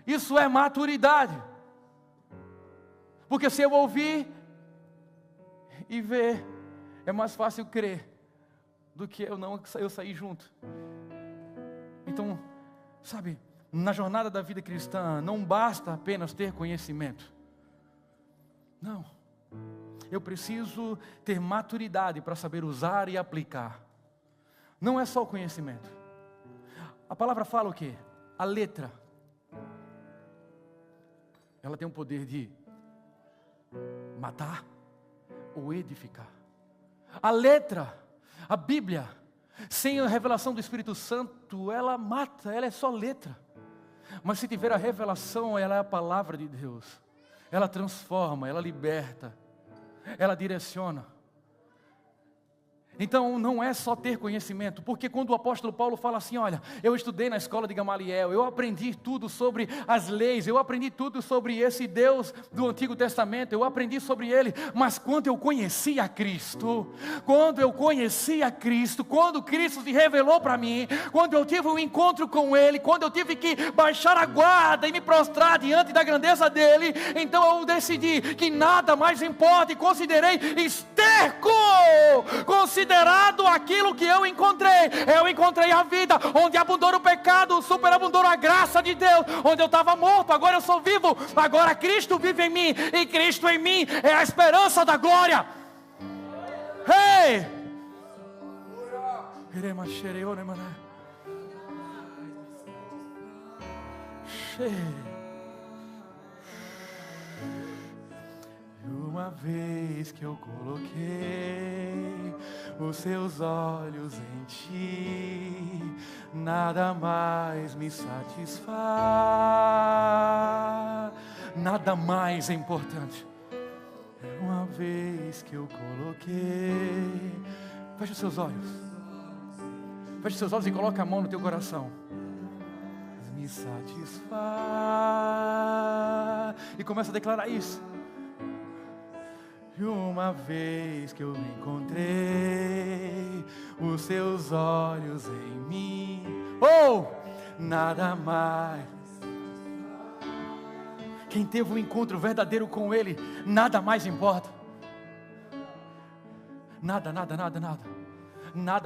Isso é maturidade. Porque se eu ouvir e ver, é mais fácil crer do que eu sair junto. Então, sabe, na jornada da vida cristã, não basta apenas ter conhecimento. Não. Eu preciso ter maturidade para saber usar e aplicar. Não é só o conhecimento. A palavra fala o quê? A letra. Ela tem o poder de matar ou edificar. A letra, a Bíblia, sem a revelação do Espírito Santo, ela mata, ela é só letra. Mas se tiver a revelação, ela é a palavra de Deus. Ela transforma, ela liberta, ela direciona. Então não é só ter conhecimento, porque quando o apóstolo Paulo fala assim, olha, eu estudei na escola de Gamaliel, eu aprendi tudo sobre as leis, eu aprendi tudo sobre esse Deus do Antigo Testamento, eu aprendi sobre Ele, mas quando eu conheci a Cristo, quando Cristo se revelou para mim, quando eu tive um encontro com Ele, quando eu tive que baixar a guarda e me prostrar diante da grandeza dEle, então eu decidi que nada mais importa e considerei esterco, considerado aquilo que eu encontrei a vida, onde abundou o pecado, superabundou a graça de Deus, onde eu estava morto, agora eu sou vivo, agora Cristo vive em mim, e Cristo em mim é a esperança da glória. Hey! Uma vez que eu coloquei os seus olhos em ti, nada mais me satisfaz. Nada mais é importante. Uma vez que eu coloquei. Feche os seus olhos. Feche os seus olhos e coloque a mão no teu coração. Me satisfaz. E começa a declarar isso. E uma vez que eu encontrei os seus olhos em mim, oh, nada mais. Quem teve um encontro verdadeiro com Ele, nada mais importa. Nada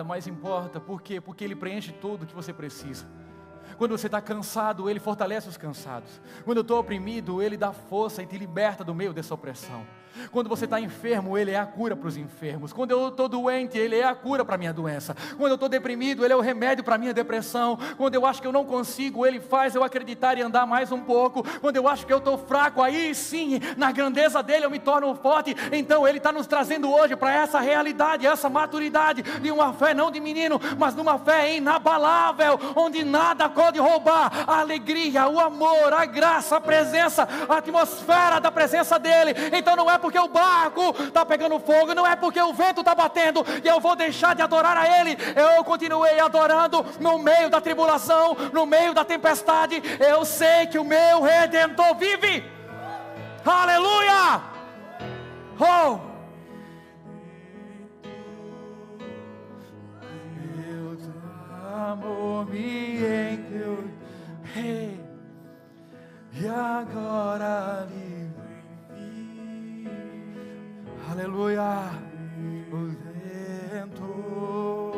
mais importa. Por quê? Porque Ele preenche tudo o que você precisa. Quando você está cansado, Ele fortalece os cansados. Quando eu estou oprimido, Ele dá força e te liberta do meio dessa opressão. Quando você está enfermo, Ele é a cura para os enfermos. Quando eu estou doente, Ele é a cura para a minha doença. Quando eu estou deprimido, Ele é o remédio para a minha depressão. Quando eu acho que eu não consigo, Ele faz eu acreditar e andar mais um pouco. Quando eu acho que eu estou fraco, aí sim, na grandeza dEle eu me torno forte. Então Ele está nos trazendo hoje para essa realidade, essa maturidade de uma fé não de menino, mas numa fé inabalável, onde nada pode roubar a alegria, o amor, a graça, a presença, a atmosfera da presença dEle. Então não é porque o barco está pegando fogo, não é porque o vento está batendo que eu vou deixar de adorar a Ele. Eu continuei adorando no meio da tribulação, no meio da tempestade. Eu sei que o meu Redentor vive. Aleluia! Oh! Deus amou-me em teu rei, e agora livre. Aleluia, o Redentor,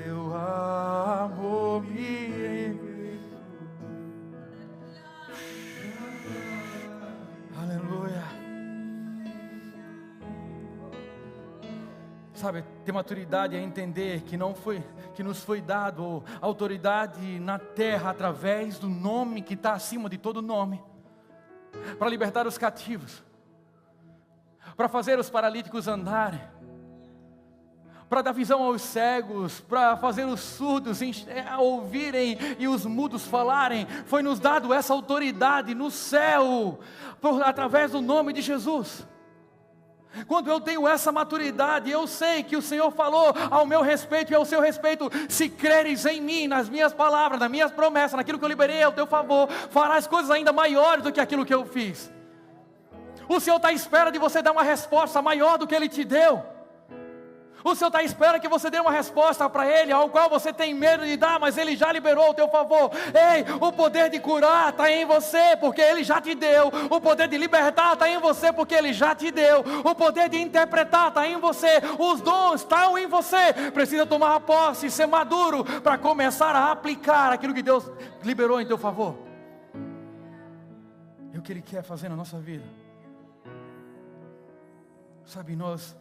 teu amor me. Aleluia. Sabe, ter maturidade é entender que nos foi dado autoridade na terra através do nome que está acima de todo nome, para libertar os cativos, para fazer os paralíticos andarem, para dar visão aos cegos, para fazer os surdos ouvirem e os mudos falarem. Foi nos dado essa autoridade no céu, através do nome de Jesus. Quando eu tenho essa maturidade, eu sei que o Senhor falou ao meu respeito e ao seu respeito: se creres em mim, nas minhas palavras, nas minhas promessas, naquilo que eu liberei ao teu favor, farás coisas ainda maiores do que aquilo que eu fiz. O Senhor está à espera de você dar uma resposta maior do que Ele te deu. O Senhor está à espera que você dê uma resposta para Ele, ao qual você tem medo de dar, mas Ele já liberou ao teu favor. Ei, o poder de curar está em você, porque Ele já te deu. O poder de libertar está em você, porque Ele já te deu. O poder de interpretar está em você. Os dons estão em você. Precisa tomar posse e ser maduro para começar a aplicar aquilo que Deus liberou em teu favor. É o que Ele quer fazer na nossa vida. Sabe, nós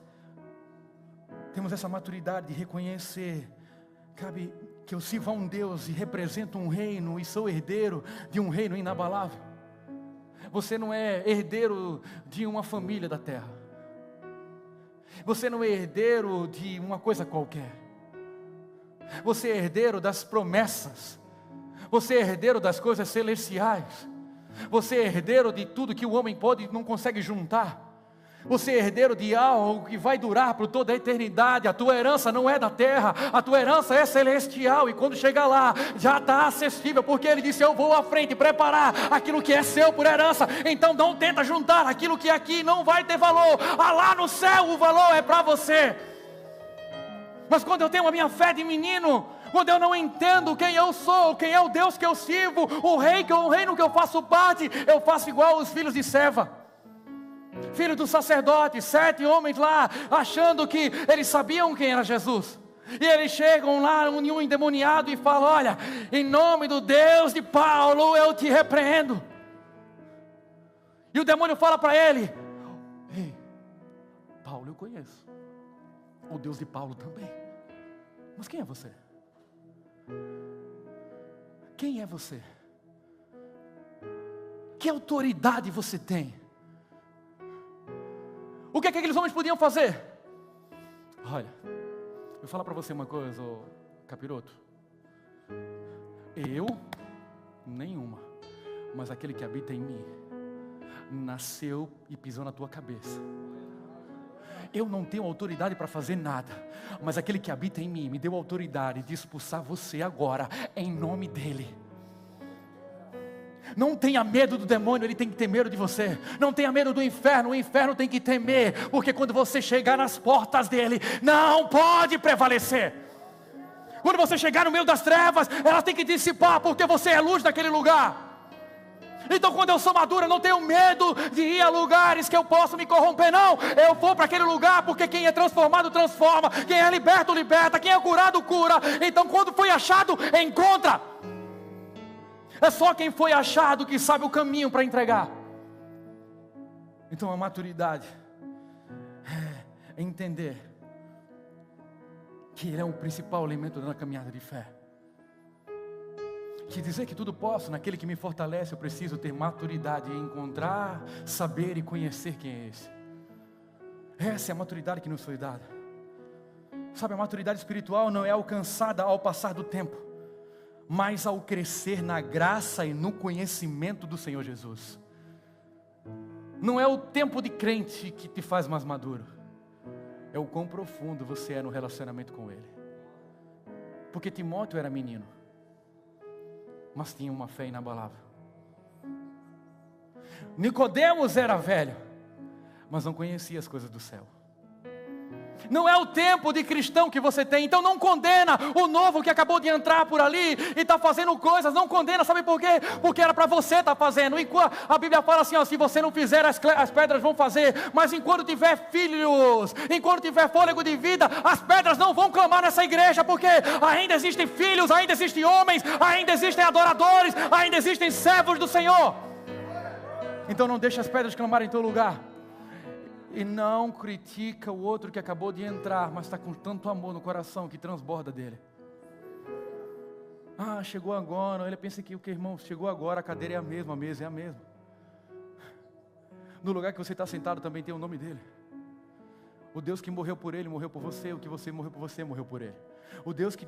temos essa maturidade de reconhecer, cabe que eu sirvo a um Deus e represento um reino e sou herdeiro de um reino inabalável. Você não é herdeiro de uma família da terra. Você não é herdeiro de uma coisa qualquer. Você é herdeiro das promessas. Você é herdeiro das coisas celestiais. Você é herdeiro de tudo que o homem pode e não consegue juntar. Você é herdeiro de algo que vai durar por toda a eternidade. A tua herança não é da terra, a tua herança é celestial. E quando chegar lá, já está acessível, porque Ele disse: eu vou à frente preparar aquilo que é seu por herança. Então não tenta juntar aquilo que aqui não vai ter valor. Lá no céu o valor é para você. Mas quando eu tenho a minha fé de menino, quando eu não entendo quem eu sou, quem é o Deus que eu sirvo, o reino que eu faço parte, eu faço igual os filhos de Seva, filho do sacerdote, 7 homens lá, achando que eles sabiam quem era Jesus. E eles chegam lá, um endemoniado, e falam: olha, em nome do Deus de Paulo, eu te repreendo. E o demônio fala para ele: ei, Paulo eu conheço, o Deus de Paulo também, mas quem é você? Quem é você? Que autoridade você tem? O que é que aqueles homens podiam fazer? Olha, eu vou falar para você uma coisa, ô capiroto. Eu, nenhuma. Mas aquele que habita em mim, nasceu e pisou na tua cabeça. Eu não tenho autoridade para fazer nada, mas aquele que habita em mim me deu autoridade de expulsar você agora, em nome dEle. Não tenha medo do demônio, ele tem que ter medo de você. Não tenha medo do inferno, o inferno tem que temer, porque quando você chegar nas portas dele, não pode prevalecer. Quando você chegar no meio das trevas, ela tem que dissipar, porque você é luz daquele lugar. Então quando eu sou maduro, eu não tenho medo de ir a lugares que eu posso me corromper, não. Eu vou para aquele lugar, porque quem é transformado, transforma. Quem é liberto, liberta. Quem é curado, cura. Então quando foi achado, encontra. É só quem foi achado que sabe o caminho para entregar. Então a maturidade é entender que Ele é o principal elemento da caminhada de fé. Que dizer que tudo posso naquele que me fortalece, eu preciso ter maturidade em encontrar, saber e conhecer quem é esse. Essa é a maturidade que nos foi dada. Sabe, a maturidade espiritual não é alcançada ao passar do tempo, mas ao crescer na graça e no conhecimento do Senhor Jesus. Não é o tempo de crente que te faz mais maduro, é o quão profundo você é no relacionamento com Ele. Porque Timóteo era menino, mas tinha uma fé inabalável. Nicodemos era velho, mas não conhecia as coisas do céu. Não é o tempo de cristão que você tem, então não condena o novo que acabou de entrar por ali e está fazendo coisas, não condena, sabe por quê? Porque era para você estar fazendo. Enquanto a Bíblia fala assim, ó, se você não fizer, as pedras vão fazer, mas enquanto tiver filhos, enquanto tiver fôlego de vida, as pedras não vão clamar nessa igreja, porque ainda existem filhos, ainda existem homens, ainda existem adoradores, ainda existem servos do Senhor. Então não deixe as pedras clamarem em teu lugar. E não critica o outro que acabou de entrar, mas está com tanto amor no coração que transborda dele. Ah, chegou agora. Ele pensa que o que, irmão, chegou agora, a cadeira é a mesma, a mesa é a mesma. No lugar que você está sentado também tem o nome dele. O Deus que morreu por ele, morreu por você. O que você morreu por você, morreu por ele. O Deus que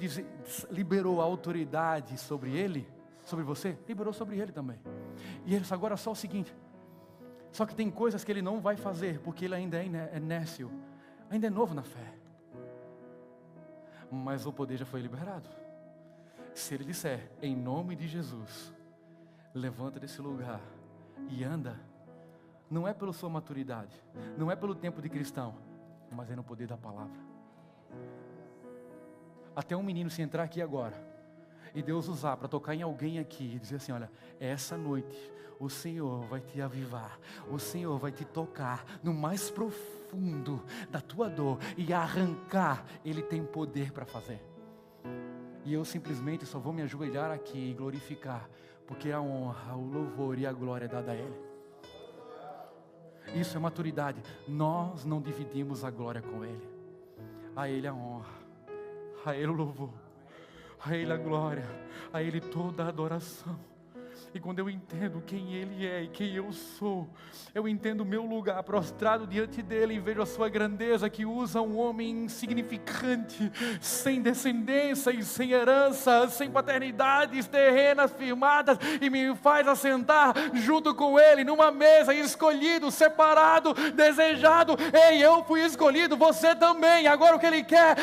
liberou a autoridade sobre ele, sobre você, liberou sobre ele também. E ele agora é só o seguinte. Só que tem coisas que ele não vai fazer, porque ele ainda é nécio, ainda é novo na fé. Mas o poder já foi liberado. Se ele disser, em nome de Jesus, levanta desse lugar e anda, não é pela sua maturidade, não é pelo tempo de cristão, mas é no poder da palavra. Até um menino se entrar aqui agora, e Deus usar para tocar em alguém aqui, e dizer assim, olha, essa noite o Senhor vai te avivar, o Senhor vai te tocar no mais profundo da tua dor e arrancar. Ele tem poder para fazer. E eu simplesmente só vou me ajoelhar aqui e glorificar, porque a honra, o louvor e a glória é dada a Ele. Isso é maturidade. Nós não dividimos a glória com Ele. A Ele a honra, a Ele o louvor, a Ele a glória, a Ele toda a adoração. E quando eu entendo quem Ele é e quem eu sou, eu entendo o meu lugar prostrado diante dEle e vejo a sua grandeza, que usa um homem insignificante, sem descendência e sem herança, sem paternidades terrenas firmadas, e me faz assentar junto com Ele numa mesa, escolhido, separado, desejado. Ei, eu fui escolhido, você também. Agora o que Ele quer,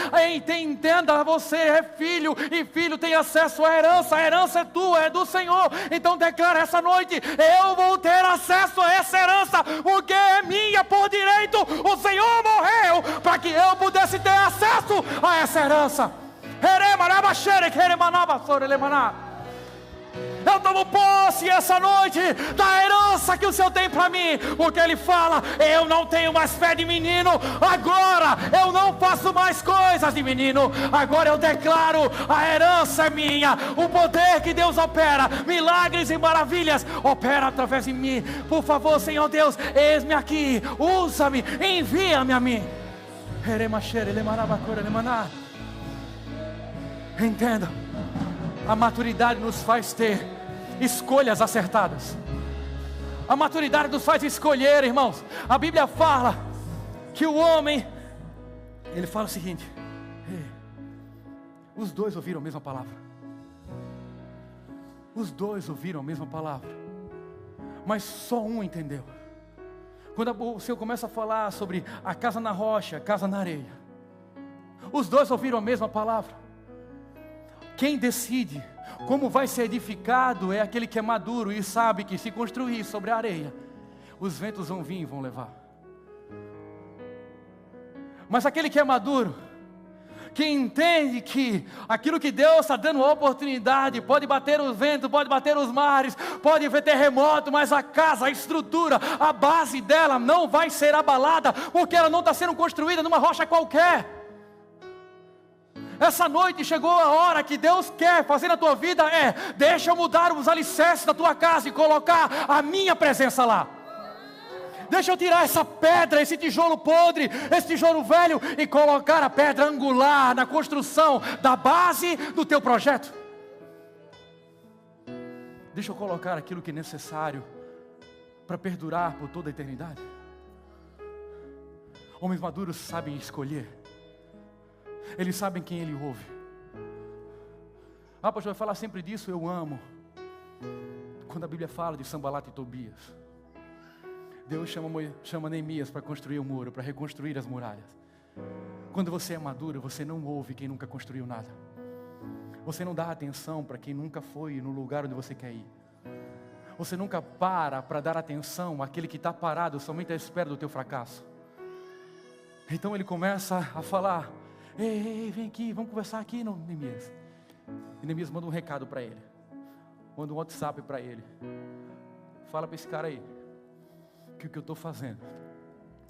entenda, você é filho, e filho tem acesso à herança. A herança é tua, é do Senhor. Então declara essa noite, eu vou ter acesso a essa herança, porque é minha por direito. O Senhor morreu para que eu pudesse ter acesso a essa herança. Eu tomo posse essa noite da herança que o Senhor tem para mim, porque Ele fala, eu não tenho mais fé de menino, agora eu não faço mais coisas de menino, agora eu declaro, a herança é minha. O poder que Deus opera, milagres e maravilhas, opera através de mim. Por favor, Senhor Deus, eis-me aqui, usa-me, envia-me a mim. Entenda, a maturidade nos faz ter escolhas acertadas. A maturidade nos faz escolher, irmãos. A Bíblia fala que o homem, ele fala o seguinte, os dois ouviram a mesma palavra. Os dois ouviram a mesma palavra, mas só um entendeu. Quando o Senhor começa a falar sobre a casa na rocha, a casa na areia, os dois ouviram a mesma palavra. Quem decide como vai ser edificado é aquele que é maduro e sabe que se construir sobre a areia, os ventos vão vir e vão levar. Mas aquele que é maduro, que entende que aquilo que Deus está dando a oportunidade, pode bater os ventos, pode bater os mares, pode haver terremoto, mas a casa, a estrutura, a base dela não vai ser abalada, porque ela não está sendo construída numa rocha qualquer. Essa noite chegou a hora que Deus quer fazer na tua vida, deixa eu mudar os alicerces da tua casa e colocar a minha presença lá. Deixa eu tirar essa pedra, esse tijolo podre, esse tijolo velho e colocar a pedra angular na construção da base do teu projeto. Deixa eu colocar aquilo que é necessário para perdurar por toda a eternidade. Homens maduros sabem escolher. Eles sabem quem ele ouve. Pastor, vai falar sempre disso, eu amo. Quando a Bíblia fala de Sanbalat e Tobias, Deus chama Neemias para construir o muro, para reconstruir as muralhas. Quando você é maduro, você não ouve quem nunca construiu nada. Você não dá atenção para quem nunca foi no lugar onde você quer ir. Você nunca para dar atenção àquele que está parado somente à espera do teu fracasso. Então ele começa a falar: ei, vem aqui, vamos conversar aqui, não, Neemias. E Neemias manda um recado para ele, manda um WhatsApp para ele. Fala para esse cara aí que o que eu estou fazendo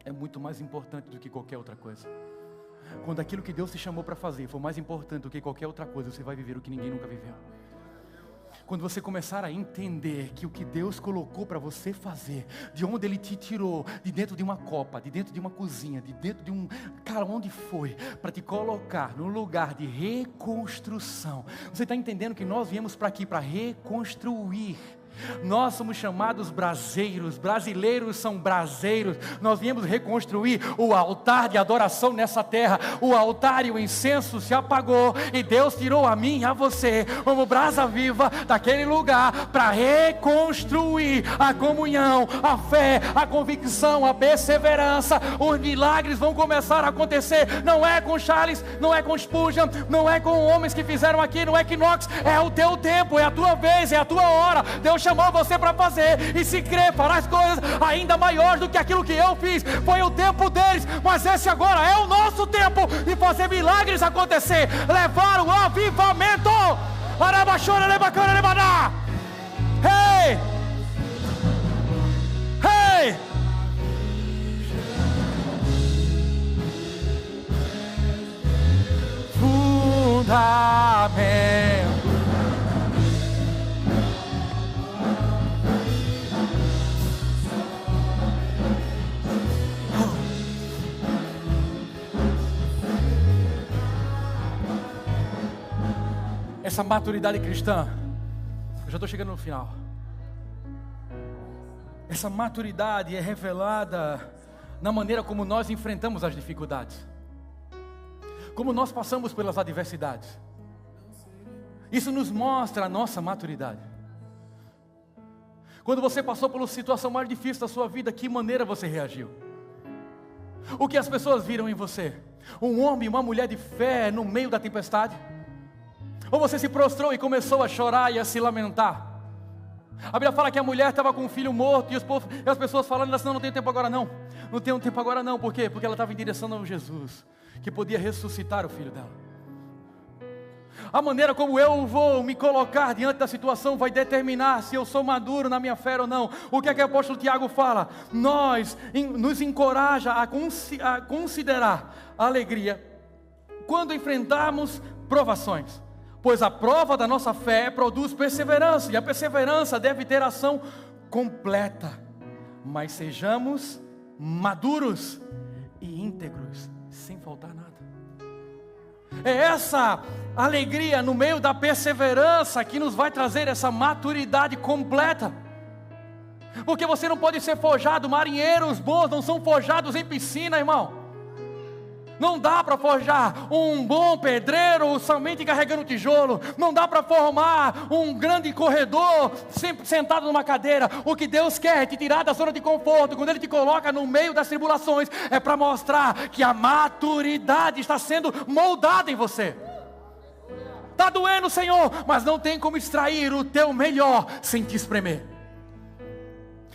é muito mais importante do que qualquer outra coisa. Quando aquilo que Deus te chamou para fazer for mais importante do que qualquer outra coisa, você vai viver o que ninguém nunca viveu. Quando você começar a entender que o que Deus colocou para você fazer, de onde Ele te tirou, de dentro de uma copa, de dentro de uma cozinha, de dentro de um... Cara, onde foi? Para te colocar no lugar de reconstrução. Você está entendendo que nós viemos para aqui para reconstruir. Nós somos chamados braseiros, brasileiros são braseiros. Nós viemos reconstruir o altar de adoração nessa terra. O altar e o incenso se apagou e Deus tirou a mim e a você como brasa viva daquele lugar para reconstruir a comunhão, a fé, a convicção, a perseverança. Os milagres vão começar a acontecer. Não é com Charles, não é com Spurgeon, não é com homens que fizeram aqui, não é Knox. É o teu tempo, é a tua vez, é a tua hora. Deus chamou você para fazer, e se crer, fará as coisas ainda maiores do que aquilo que eu fiz. Foi o tempo deles, mas esse agora é o nosso tempo de fazer milagres acontecer, levar o avivamento. Hey! Hey! Fundamento. Essa maturidade cristã, eu já estou chegando no final. Essa maturidade é revelada na maneira como nós enfrentamos as dificuldades, como nós passamos pelas adversidades. Isso nos mostra a nossa maturidade. Quando você passou pela situação mais difícil da sua vida, que maneira você reagiu? O que as pessoas viram em você? Um homem e uma mulher de fé no meio da tempestade? Ou você se prostrou e começou a chorar e a se lamentar? A Bíblia fala que a mulher estava com um filho morto e as pessoas falando assim: não tenho tempo agora não. Não tenho tempo agora não. Por quê? Porque ela estava em direção a Jesus, que podia ressuscitar o filho dela. A maneira como eu vou me colocar diante da situação vai determinar se eu sou maduro na minha fé ou não. O que é que o apóstolo Tiago fala? Nos encoraja a considerar a alegria quando enfrentarmos provações. Pois a prova da nossa fé produz perseverança, e a perseverança deve ter ação completa. Mas sejamos maduros e íntegros, sem faltar nada. É essa alegria no meio da perseverança que nos vai trazer essa maturidade completa. Porque você não pode ser forjado, marinheiros bons não são forjados em piscina, irmão. Não dá para forjar um bom pedreiro somente carregando tijolo. Não dá para formar um grande corredor sempre sentado numa cadeira. O que Deus quer é te tirar da zona de conforto. Quando Ele te coloca no meio das tribulações, é para mostrar que a maturidade está sendo moldada em você. Está doendo, Senhor, mas não tem como extrair o teu melhor sem te espremer.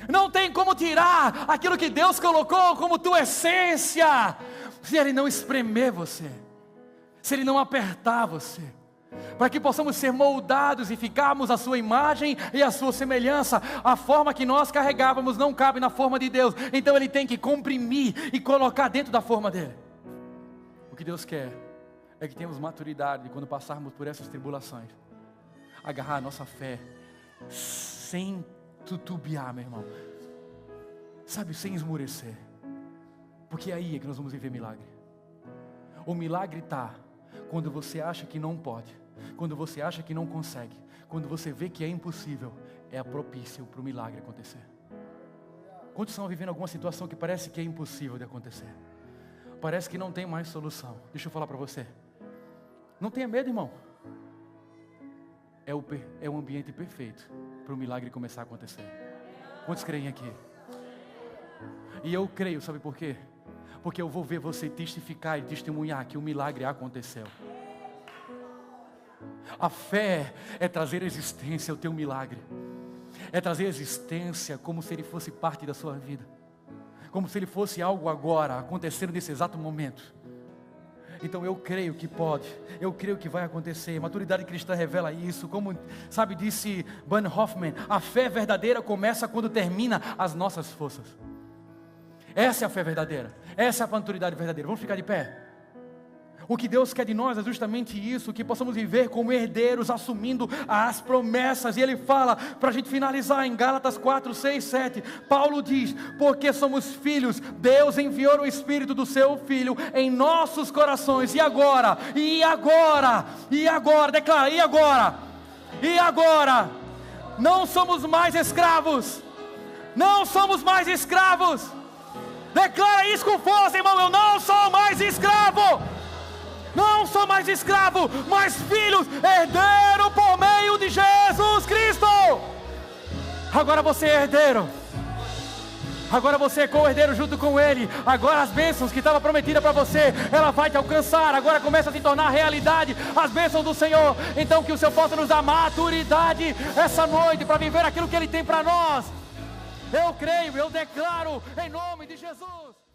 Não tem como tirar aquilo que Deus colocou como tua essência, se Ele não espremer você, se Ele não apertar você, para que possamos ser moldados e ficarmos a sua imagem e a sua semelhança. A forma que nós carregávamos não cabe na forma de Deus, então Ele tem que comprimir e colocar dentro da forma dele. O que Deus quer é que tenhamos maturidade quando passarmos por essas tribulações, agarrar a nossa fé sem tutubiar, meu irmão, sabe, sem esmurecer, porque aí é que nós vamos viver milagre. O milagre está quando você acha que não pode, quando você acha que não consegue, quando você vê que é impossível, é a propício para o milagre acontecer. Quantos estão vivendo alguma situação que parece que é impossível de acontecer? Parece que não tem mais solução. Deixa eu falar para você, não tenha medo, irmão. É o ambiente perfeito para o milagre começar a acontecer. Quantos creem aqui? E eu creio, sabe por quê? Porque eu vou ver você testificar e testemunhar que o milagre aconteceu. A fé é trazer à existência o teu milagre. É trazer à existência como se ele fosse parte da sua vida. Como se ele fosse algo agora, acontecendo nesse exato momento. Então eu creio que pode, eu creio que vai acontecer. Maturidade cristã revela isso. Como, sabe, disse Bonhoeffer, a fé verdadeira começa quando termina as nossas forças. Essa é a fé verdadeira, essa é a maturidade verdadeira. Vamos ficar de pé. O que Deus quer de nós é justamente isso, que possamos viver como herdeiros, assumindo as promessas. E Ele fala, para a gente finalizar, em Gálatas 4, 6, 7, Paulo diz, porque somos filhos, Deus enviou o Espírito do Seu Filho em nossos corações. E agora, declara, e agora, não somos mais escravos, declara isso com força, irmão, eu não sou mais escravo. Não sou mais escravo, mas filhos, herdeiro por meio de Jesus Cristo. Agora você é herdeiro. Agora você é co-herdeiro junto com Ele. Agora as bênçãos que estavam prometidas para você, ela vai te alcançar. Agora começa a se tornar realidade as bênçãos do Senhor. Então que o Senhor possa nos dar maturidade essa noite para viver aquilo que Ele tem para nós. Eu creio, eu declaro em nome de Jesus.